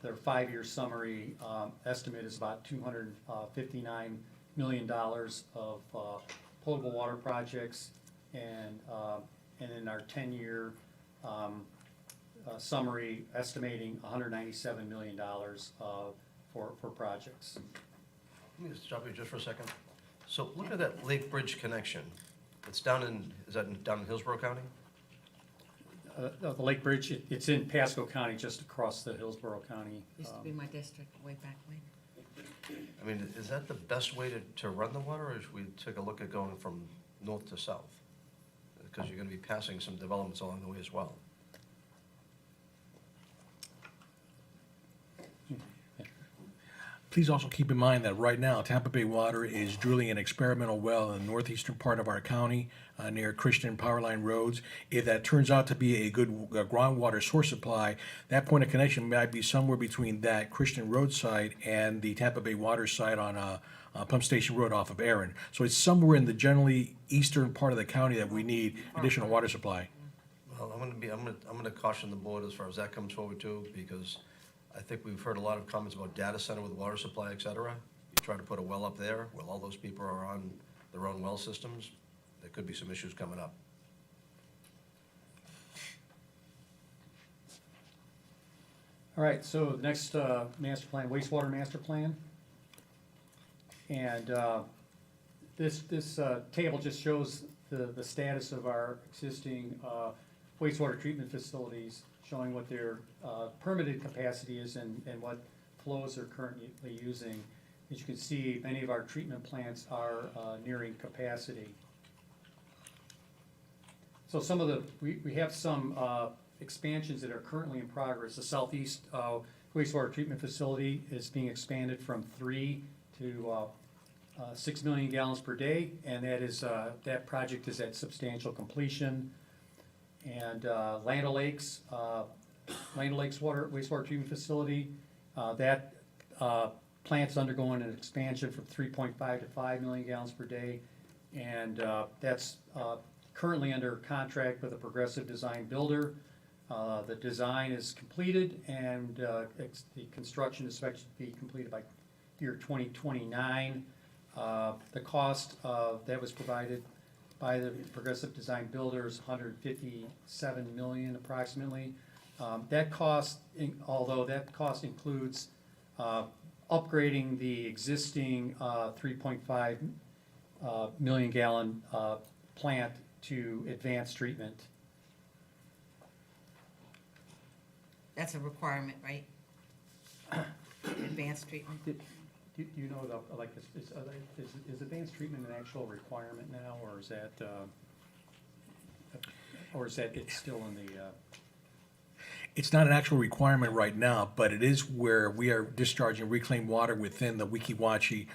their 5-year summary estimate is about $259 million of potable water projects, and in our 10-year summary estimating $197 million for projects.
Let me just stop you just for a second. So look at that Lake Bridge connection. It's down in, is that down in Hillsborough County?
The Lake Bridge, it's in Pasco County, just across the Hillsborough County.
Used to be my district way back when.
I mean, is that the best way to run the water, or should we take a look at going from north to south? Because you're gonna be passing some developments along the way as well.
Please also keep in mind that right now Tampa Bay Water is drilling an experimental well in the northeastern part of our county near Christian Powerline Roads. If that turns out to be a good groundwater source supply, that point of connection might be somewhere between that Christian Road site and the Tampa Bay Water site on Pump Station Road off of Aaron. So it's somewhere in the generally eastern part of the county that we need additional water supply.
Well, I'm gonna caution the board as far as that comes forward too, because I think we've heard a lot of comments about data center with water supply, et cetera. You try to put a well up there, well, all those people are on their own well systems, there could be some issues coming up.
All right, so the next master plan, wastewater master plan. And this table just shows the status of our existing wastewater treatment facilities, showing what their permitted capacity is and what flows they're currently using. As you can see, many of our treatment plants are nearing capacity. So some of we have some expansions that are currently in progress. The southeast wastewater treatment facility is being expanded from 3 to 6 million gallons per day, and that project is at substantial completion. And Land O'Lakes wastewater treatment facility, that plant's undergoing an expansion from 3.5 to 5 million gallons per day, and that's currently under contract with a progressive design builder. The design is completed, and the construction is expected to be completed by year 2029. The cost that was provided by the progressive design builders, $157 million approximately. That cost, although that cost includes upgrading the existing 3.5 million gallon plant to advanced treatment.
That's a requirement, right? Advanced treatment.
Do you know, is advanced treatment an actual requirement now, or is that it's still in the?
It's not an actual requirement right now, but it is where we are discharging reclaimed water within the Weeki Wachee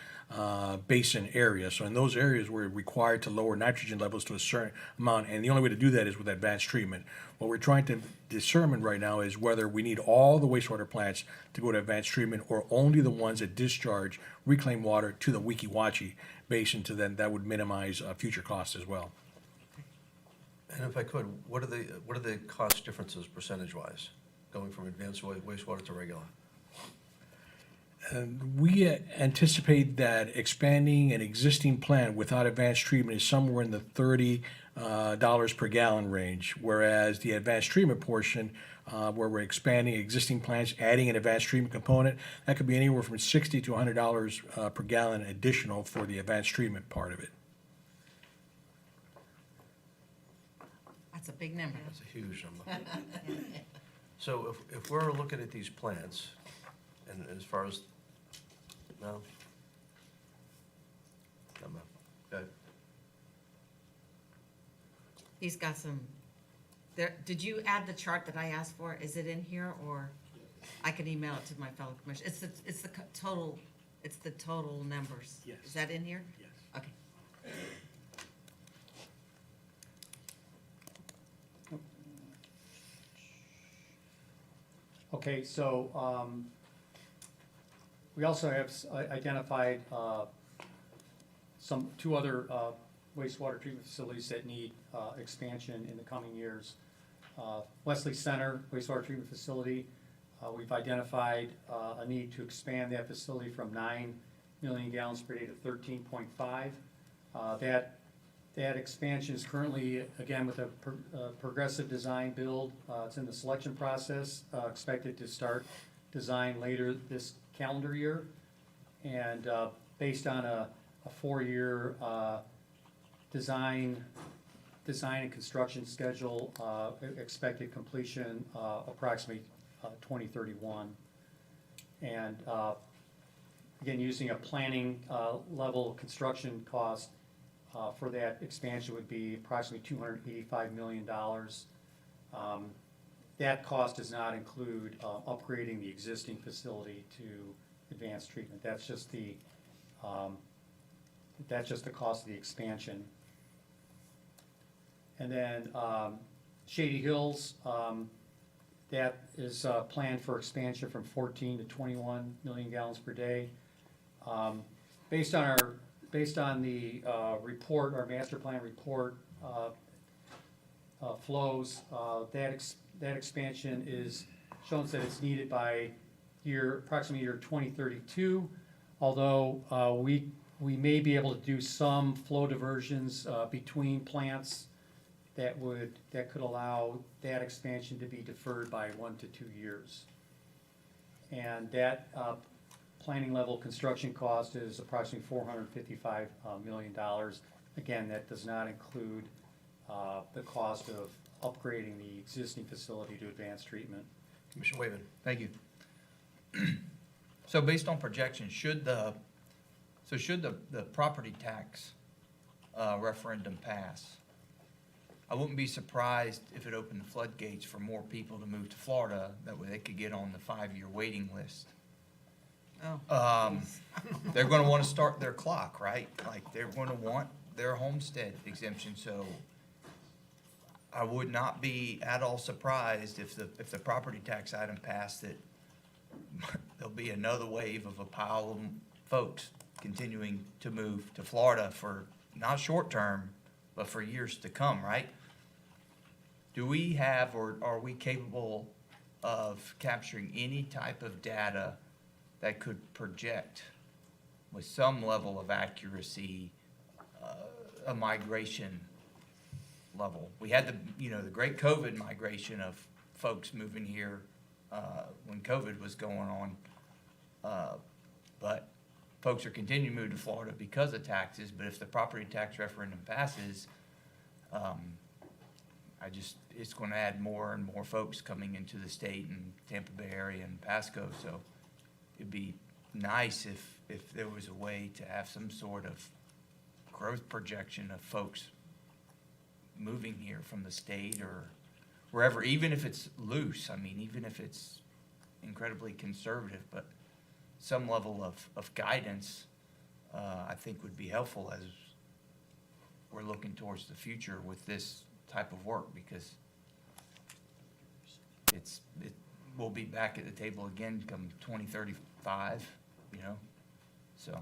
basin area. So in those areas, we're required to lower nitrogen levels to a certain amount, and the only way to do that is with advanced treatment. What we're trying to determine right now is whether we need all the wastewater plants to go to advanced treatment, or only the ones that discharge reclaimed water to the Weeki Wachee basin. To then that would minimize future costs as well.
And if I could, what are the cost differences percentage-wise, going from advanced wastewater to regular?
We anticipate that expanding an existing plant without advanced treatment is somewhere in the $30 per gallon range, whereas the advanced treatment portion, where we're expanding existing plants, adding an advanced treatment component, that could be anywhere from $60 to $100 per gallon additional for the advanced treatment part of it.
That's a big number.
That's a huge number. So if we're looking at these plants, and as far as, no? Okay.
He's got some, did you add the chart that I asked for? Is it in here, or I can email it to my fellow commissioners? It's the total It's the total numbers.
Yes.
Is that in here?
Yes.
Okay.
Okay, so we also have identified two other wastewater treatment facilities that need expansion in the coming years. Wesley Center wastewater treatment facility, we've identified a need to expand that facility from 9 million gallons per day to 13.5. That expansion is currently, again, with a progressive design build. It's in the selection process, expected to start design later this calendar year. And based on a 4-year design and construction schedule, expected completion approximately 2031. And again, using a planning level construction cost for that expansion would be approximately $285 million. That cost does not include upgrading the existing facility to advanced treatment. That's just the cost of the expansion. And then Shady Hills, that is planned for expansion from 14 to 21 million gallons per day. Based on the report, our master plan report flows, that expansion is shown that it's needed by approximately year 2032. Although we may be able to do some flow diversions between plants that could allow that expansion to be deferred by 1 to 2 years. And that planning level construction cost is approximately $455 million. Again, that does not include the cost of upgrading the existing facility to advanced treatment.
Commissioner Wayman.
Thank you. So based on projections, should the property tax referendum pass, I wouldn't be surprised if it opened the floodgates for more people to move to Florida. That way they could get on the 5-year waiting list.
Oh.
They're gonna wanna start their clock, right? Like, they're gonna want their homestead exemption, so I would not be at all surprised if the property tax item passed, that there'll be another wave of a pile of folks continuing to move to Florida for not short term, but for years to come, right? Do we have, or are we capable of capturing any type of data that could project with some level of accuracy a migration level? We had the great COVID migration of folks moving here when COVID was going on, but folks are continuing to move to Florida because of taxes. But if the property tax referendum passes, it's going to add more and more folks coming into the state and Tampa Bay area and Pasco. So it'd be nice if there was a way to have some sort of growth projection of folks moving here from the state or wherever, even if it's loose. I mean, even if it's incredibly conservative, but some level of guidance, I think would be helpful as we're looking towards the future with this type of work, because we'll be back at the table again come 2035, so.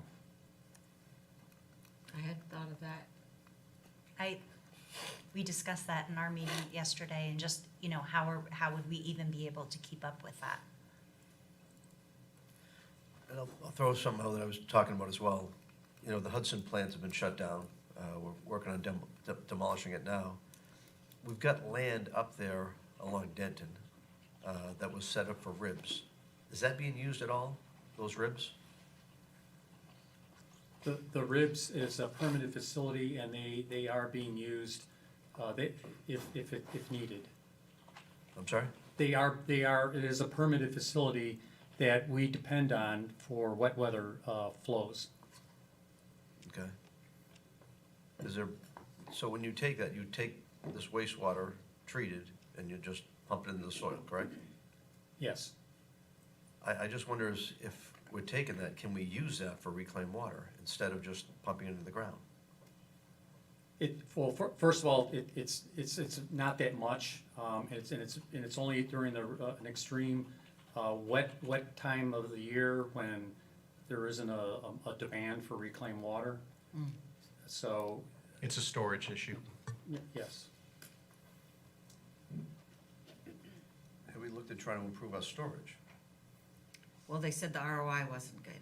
I hadn't thought of that.
We discussed that in our meeting yesterday, and just, how would we even be able to keep up with that?
And I'll throw something out that I was talking about as well. The Hudson plants have been shut down. We're working on demolishing it now. We've got land up there along Denton that was set up for ribs. Is that being used at all, those ribs?
The RIBS is a permanent facility, and they are being used if needed.
I'm sorry?
It is a permanent facility that we depend on for wet weather flows.
Okay. So when you take that, you take this wastewater treated and you just pump it into the soil, correct?
Yes.
I just wonder if we're taking that, can we use that for reclaimed water instead of just pumping it into the ground?
Well, first of all, it's not that much, and it's only during an extreme, wet time of the year when there isn't a demand for reclaimed water. So,
It's a storage issue.
yes.
Have we looked at trying to improve our storage?
Well, they said the ROI wasn't good,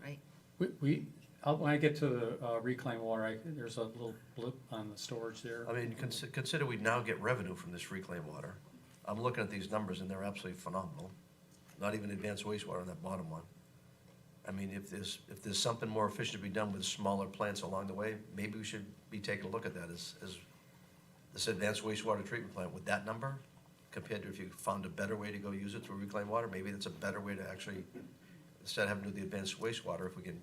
right?
When I get to the reclaimed water, there's a little blip on the storage there.
I mean, consider we now get revenue from this reclaimed water. I'm looking at these numbers and they're absolutely phenomenal. Not even advanced wastewater on that bottom one. I mean, if there's something more efficient to be done with smaller plants along the way, maybe we should be taking a look at that as this advanced wastewater treatment plant with that number compared to if you found a better way to go use it through reclaimed water, maybe that's a better way to actually, instead of having to do the advanced wastewater, if we can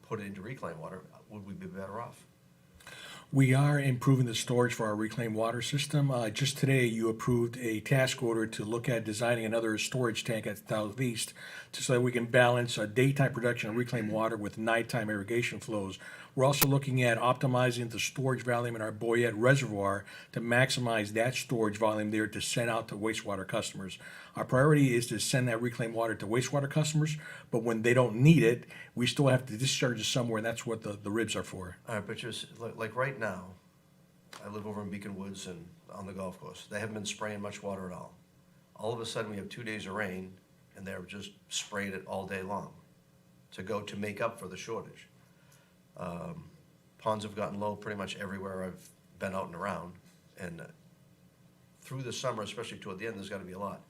put it into reclaimed water, would we be better off?
We are improving the storage for our reclaimed water system. Just today, you approved a task order to look at designing another storage tank at Southeast so that we can balance daytime production of reclaimed water with nighttime irrigation flows. We're also looking at optimizing the storage volume in our Boyette Reservoir to maximize that storage volume there to send out to wastewater customers. Our priority is to send that reclaimed water to wastewater customers, but when they don't need it, we still have to discharge it somewhere, and that's what the ribs are for.
All right, but just, like right now, I live over in Beacon Woods and on the golf course. They haven't been spraying much water at all. All of a sudden, we have 2 days of rain, and they're just spraying it all day long to make up for the shortage. Ponds have gotten low pretty much everywhere I've been out and around, and through the summer, especially toward the end, there's gotta be a lot.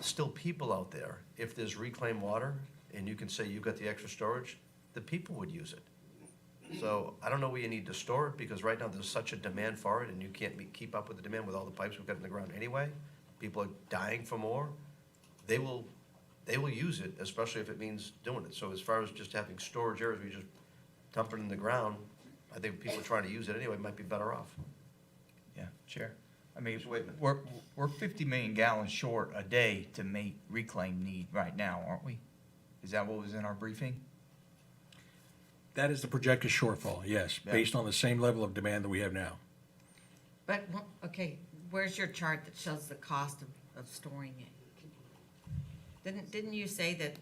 Still people out there, if there's reclaimed water, and you can say you've got the extra storage, the people would use it. So I don't know where you need to store it, because right now there's such a demand for it, and you can't keep up with the demand with all the pipes we've got in the ground anyway. People are dying for more. They will use it, especially if it means doing it. So as far as just having storage areas, we just dump it in the ground, I think people trying to use it anyway might be better off.
Yeah, Chair. I mean,
Just wait a minute.
we're 50 million gallons short a day to meet reclaim need right now, aren't we? Is that what was in our briefing?
That is the projected shortfall, yes,
Yeah.
based on the same level of demand that we have now.
But, okay, where's your chart that shows the cost of storing it? Didn't you say that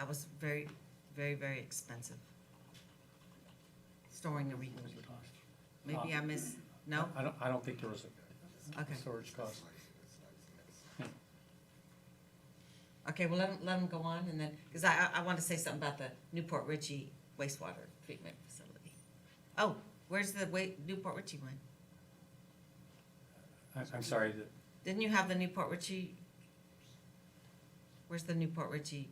was very, very, very expensive? Storing the reclaim. Maybe I missed, no?
I don't think there was
Okay.
a storage cost.
Okay, well, let them go on, and then, because I want to say something about the Newport Richey wastewater treatment facility. Oh, where's the Newport Richey one?
I'm sorry,
Didn't you have the Newport Richey? Where's the Newport Richey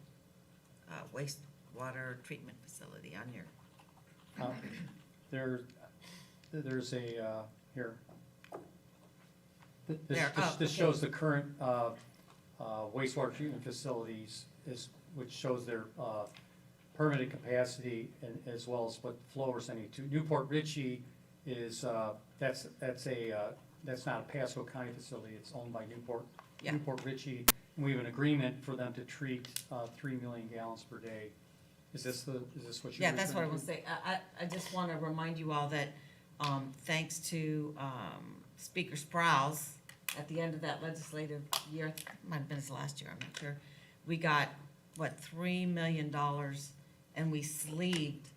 wastewater treatment facility on your?
there's a, here.
There, oh,
This
okay.
shows the current wastewater treatment facilities, which shows their permitted capacity and as well as what flow we're sending to. Newport Richey is, that's not a Pasco County facility, it's owned by
Yeah.
Newport Richey. And we have an agreement for them to treat 3 million gallons per day. Is this what you're?
Yeah, that's what I
referring
want to say. I just want to remind you all that, thanks to Speaker Sprowls, at the end of that legislative year, might have been his last year, I'm not sure, we got, $3 million, and we sleeved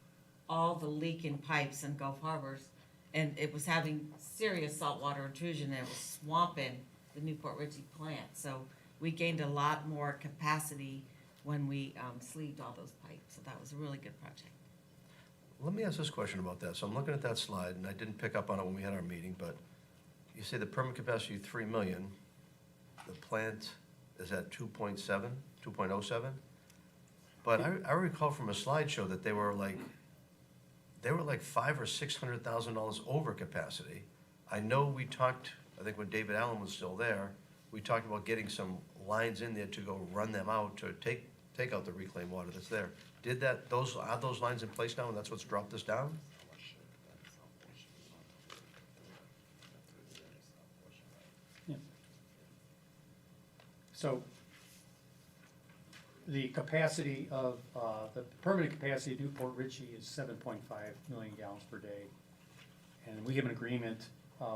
all the leaking pipes in Gulf Harbors, and it was having serious saltwater intrusion, and it was swamping the Newport Richey plant. So we gained a lot more capacity when we sleeved all those pipes, so that was a really good project.
Let me ask this question about that. So I'm looking at that slide, and I didn't pick up on it when we had our meeting, but you say the permit capacity of 3 million, the plant is at 2.07? But I recall from a slideshow that they were like $500,000 or $600,000 over capacity. I know we talked, I think when David Allen was still there, we talked about getting some lines in there to go run them out to take out the reclaimed water that's there. Are those lines in place now, and that's what's dropped this down?
So the capacity of, the permanent capacity of Newport Richey is 7.5 million gallons per day. And we have an agreement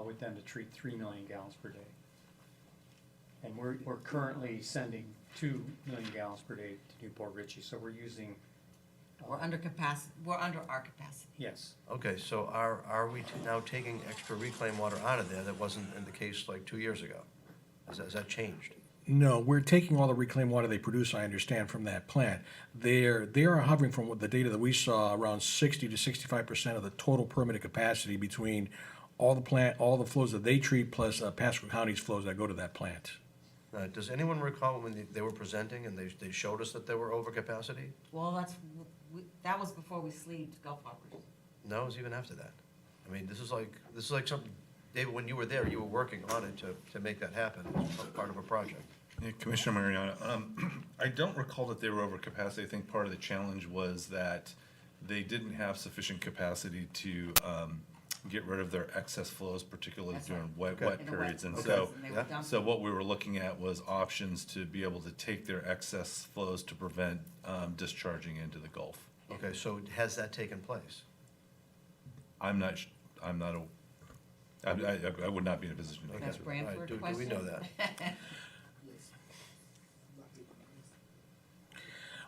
with them to treat 3 million gallons per day. And we're currently sending 2 million gallons per day to Newport Richey, so we're using,
We're under capacity, we're under our capacity.
yes.
Okay, so are we now taking extra reclaimed water out of there that wasn't in the case like 2 years ago? Has that changed?
No, we're taking all the reclaimed water they produce, I understand, from that plant. They are hovering from what the data that we saw, around 60 to 65% of the total permitted capacity between all the flows that they treat plus Pasco County's flows that go to that plant.
Does anyone recall when they were presenting and they showed us that they were over capacity?
Well, that was before we sleeved Gulf Hoppers.
No, it was even after that. I mean, this is like something, David, when you were there, you were working on it to make that happen as part of a project.
Yeah, Commissioner Mariano, I don't recall that they were over capacity. I think part of the challenge was that they didn't have sufficient capacity to get rid of their excess flows, particularly
That's
during
right.
wet periods. And
Okay.
so,
And they were dumping.
so what we were looking at was options to be able to take their excess flows to prevent discharging into the Gulf.
Okay, so has that taken place?
I would not be in a position to make
That's
that.
Branford
Right, do we
question?
know that?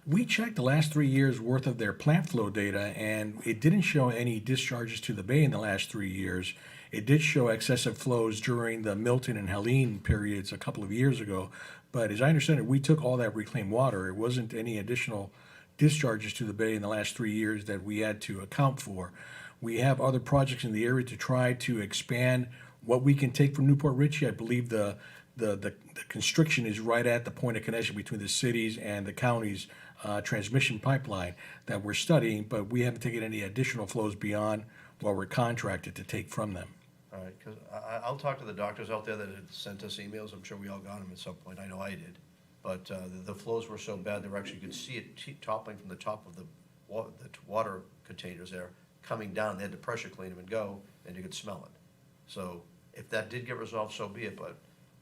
We checked the last 3 years' worth of their plant flow data, and it didn't show any discharges to the bay in the last 3 years. It did show excessive flows during the Milton and Helene periods a couple of years ago, but as I understand it, we took all that reclaimed water. It wasn't any additional discharges to the bay in the last 3 years that we had to account for. We have other projects in the area to try to expand what we can take from Newport Richey. I believe the constriction is right at the point of connection between the cities and the county's transmission pipeline that we're studying, but we haven't taken any additional flows beyond what we're contracted to take from them.
All right, because I'll talk to the doctors out there that had sent us emails. I'm sure we all got them at some point. I know I did. But the flows were so bad, you could see it toppling from the top of the water containers there, coming down. They had to pressure clean them and go, and you could smell it. So if that did get resolved, so be it, but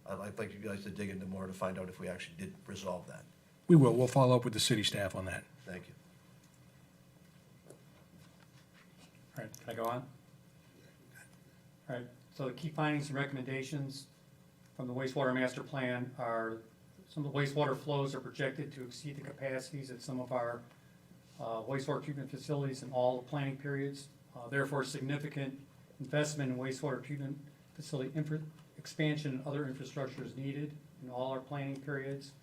I'd like you guys to dig into more to find out if we actually did resolve that.
We will. We'll follow up with the city staff on that.
Thank you.
All right, can I go on? All right, so the key findings and recommendations from the wastewater master plan are, some of the wastewater flows are projected to exceed the capacities at some of our wastewater treatment facilities in all the planning periods. Therefore, significant investment in wastewater treatment facility expansion and other infrastructure is needed in all our planning periods.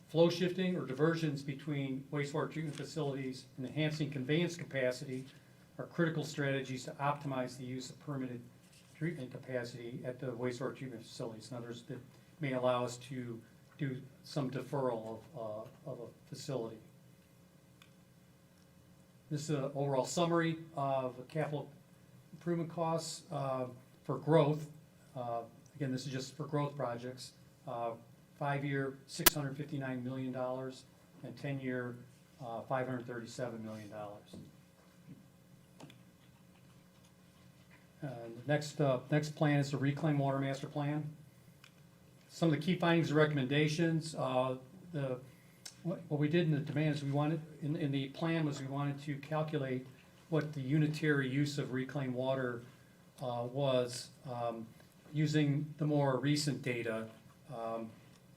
Flow shifting or diversions between wastewater treatment facilities and enhancing conveyance capacity are critical strategies to optimize the use of permitted treatment capacity at the wastewater treatment facilities. In other words, that may allow us to do some deferral of a facility. This is an overall summary of the capital improvement costs for growth. Again, this is just for growth projects. 5-year, $659 million, and 10-year, $537 million. The next plan is the Reclaim Water Master Plan. Some of the key findings and recommendations, what we did in the demands, we wanted, in the plan was we wanted to calculate what the unitary use of reclaimed water was, using the more recent data.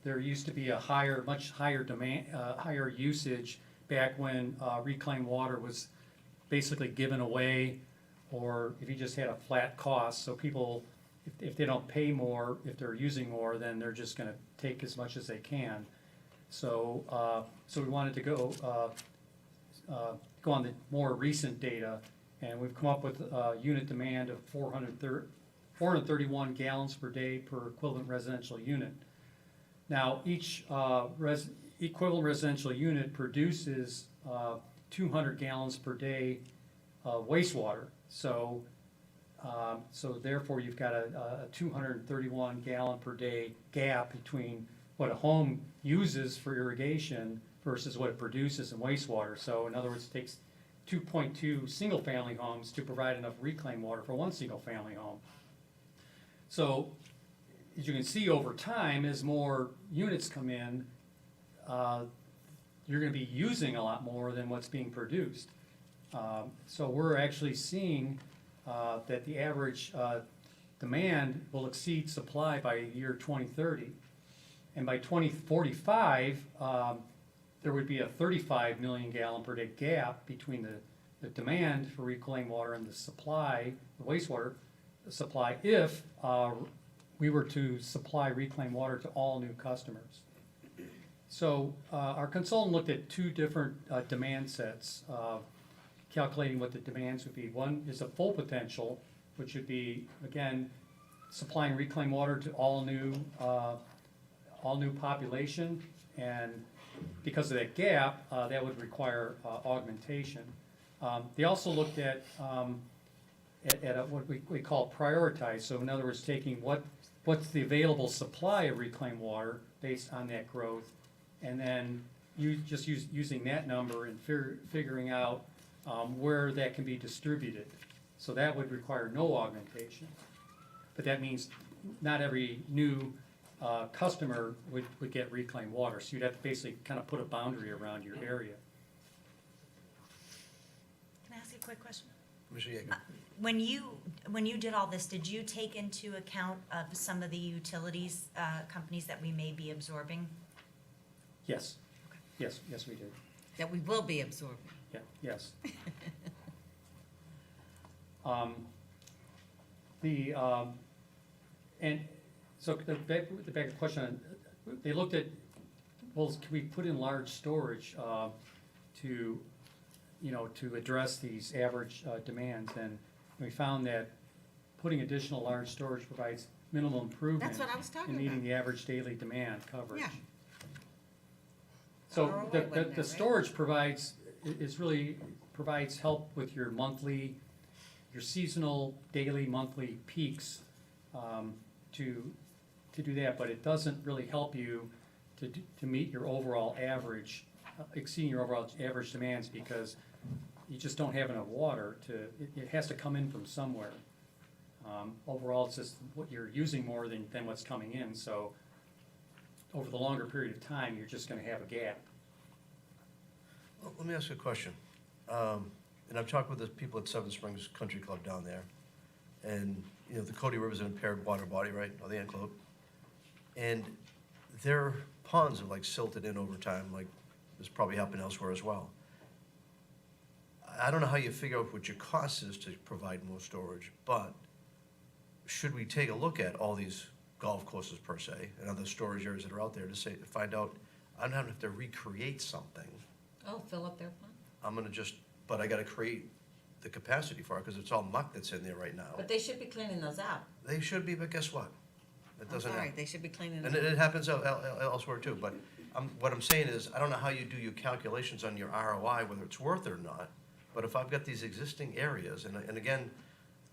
There used to be a much higher demand, higher usage back when reclaimed water was basically given away, or if you just had a flat cost. So people, if they don't pay more, if they're using more, then they're just going to take as much as they can. So, so we wanted to go on the more recent data, and we've come up with a unit demand of 431 gallons per day per equivalent residential unit. Now, each equivalent residential unit produces 200 gallons per day of wastewater. So, so therefore, you've got a 231 gallon per day gap between what a home uses for irrigation versus what it produces in wastewater. So in other words, it takes 2.2 single-family homes to provide enough reclaimed water for one single-family home. So as you can see over time, as more units come in, you're gonna be using a lot more than what's being produced. So we're actually seeing that the average demand will exceed supply by year 2030. And by 2045, there would be a 35 million gallon per day gap between the demand for reclaimed water and the supply, the wastewater supply, if we were to supply reclaimed water to all new customers. So our consultant looked at two different demand sets, calculating what the demands would be. One is a full potential, which would be, again, supplying reclaimed water to all new population, and because of that gap, that would require augmentation. They also looked at what we call prioritize. So in other words, taking what's the available supply of reclaimed water based on that growth, and then using that number and figuring out where that can be distributed. So that would require no augmentation. But that means not every new customer would get reclaimed water. So you'd have to basically kind of put a boundary around your area.
Can I ask you a quick question?
Commissioner Yeager.
When you did all this, did you take into account of some of the utilities companies that we may be absorbing?
Yes. Yes, we did.
That we will be absorbing.
Yeah, yes. And so the back question, they looked at, well, can we put in large storage to address these average demands? And we found that putting additional large storage provides minimal improvement
That's what I was talking
in meeting
about.
the average daily demand coverage.
Yeah.
So
ROI
the
wasn't there, right?
storage provides help with your monthly, your seasonal, daily, monthly peaks to do that, but it doesn't really help you to meet your overall average, exceeding your overall average demands, because you just don't have enough water it has to come in from somewhere. Overall, it's just what you're using more than what's coming in, so over the longer period of time, you're just gonna have a gap.
Well, let me ask you a question. And I've talked with the people at Seven Springs Country Club down there. And, you know, the Cody River's an impaired water body, right, or the enclave. And their ponds are like silted in over time, like this probably happened elsewhere as well. I don't know how you figure out what your cost is to provide more storage, but should we take a look at all these golf courses per se, and other storage areas that are out there to find out, I don't have to recreate something.
Oh, fill up their pond.
But I gotta create the capacity for it, because it's all muck that's in there right now.
But they should be cleaning those out.
They should be, but guess what? It doesn't
Sorry,
happen.
they should be cleaning
And
them.
it happens elsewhere too, but what I'm saying is, I don't know how you do your calculations on your ROI, whether it's worth it or not, but if I've got these existing areas, and again,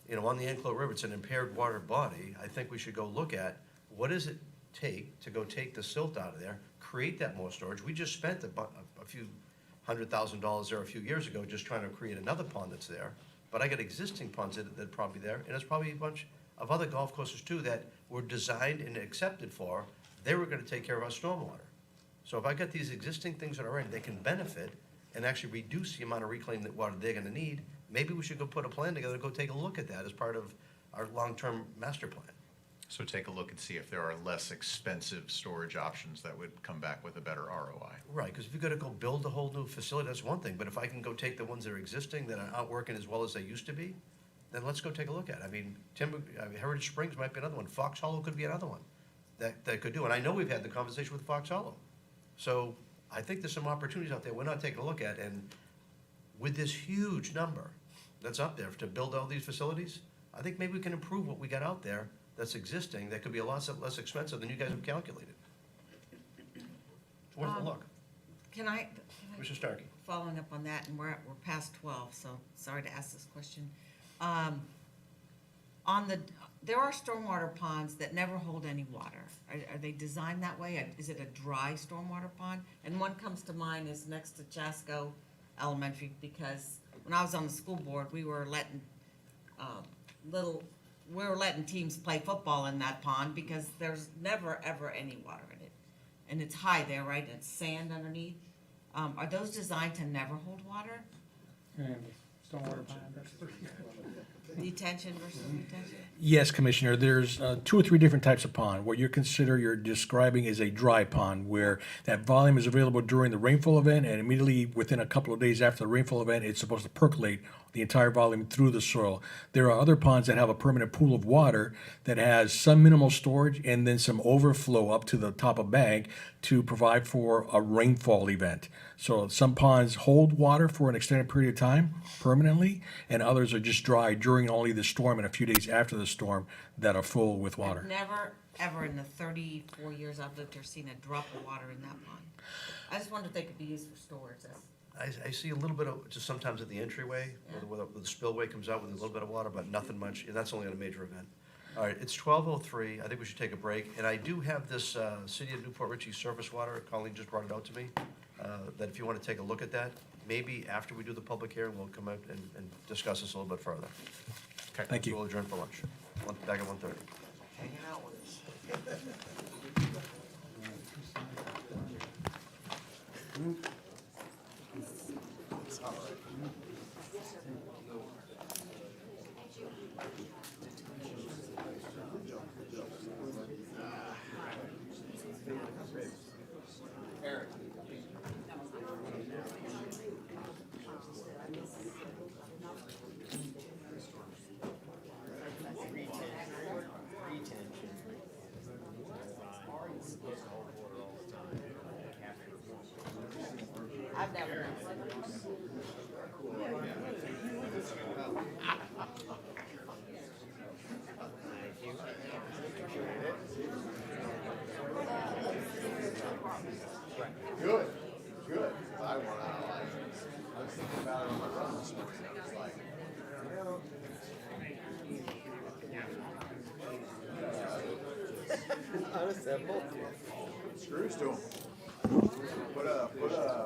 you know, on the Enclo River, it's an impaired water body, I think we should go look at, what does it take to go take the silt out of there, create that more storage? We just spent a few $100,000 there a few years ago just trying to create another pond that's there, but I got existing ponds that are probably there, and there's probably a bunch of other golf courses too that were designed and accepted for, they were gonna take care of our stormwater. So if I got these existing things that are in, they can benefit and actually reduce the amount of reclaimed water they're gonna need, maybe we should go put a plan together, go take a look at that as part of our long-term master plan.
So take a look and see if there are less expensive storage options that would come back with a better ROI.
Right, because if you're gonna go build a whole new facility, that's one thing, but if I can go take the ones that are existing, that are not working as well as they used to be, then let's go take a look at it. I mean, Heritage Springs might be another one, Fox Hollow could be another one that could do, and I know we've had the conversation with Fox Hollow. So I think there's some opportunities out there we're not taking a look at, and with this huge number that's up there to build all these facilities, I think maybe we can improve what we got out there that's existing, that could be a lot less expensive than you guys have calculated. It's worth a look.
Can I?
Mr. Starkey.
Following up on that, and we're past 12, so sorry to ask this question. There are stormwater ponds that never hold any water. Are they designed that way? Is it a dry stormwater pond? And one comes to mind is next to Pasco Elementary, because when I was on the school board, we were letting teams play football in that pond because there's never, ever any water in it. And it's high there, right? And it's sand underneath. Are those designed to never hold water?
And stormwater pond.
Detention versus retention?
Yes, Commissioner, there's 2 or 3 different types of pond. What you're describing is a dry pond, where that volume is available during the rainfall event, and immediately within a couple of days after the rainfall event, it's supposed to percolate the entire volume through the soil. There are other ponds that have a permanent pool of water that has some minimal storage and then some overflow up to the top of bank to provide for a rainfall event. So some ponds hold water for an extended period of time permanently, and others are just dry during only the storm and a few days after the storm that are full with water.
I've never, ever in the 34 years I've lived here seen a drop of water in that pond. I just wondered if they could be used for storage.
I see a little bit of, just sometimes at the entryway, where the spillway comes out with a little bit of water, but nothing much, and that's only on a major event. All right, it's 12:03, I think we should take a break, and I do have this City of Newport Richey surface water, Colleen just brought it out to me, that if you want to take a look at that, maybe after we do the public hearing, we'll come out and discuss this a little bit further. Okay,
Thank you.
We'll adjourn for lunch, back at 1:30.
Hanging out with us. I've never.
Good, good. I was thinking about it on my run this morning. I was like, How simple. Screws to them. Put a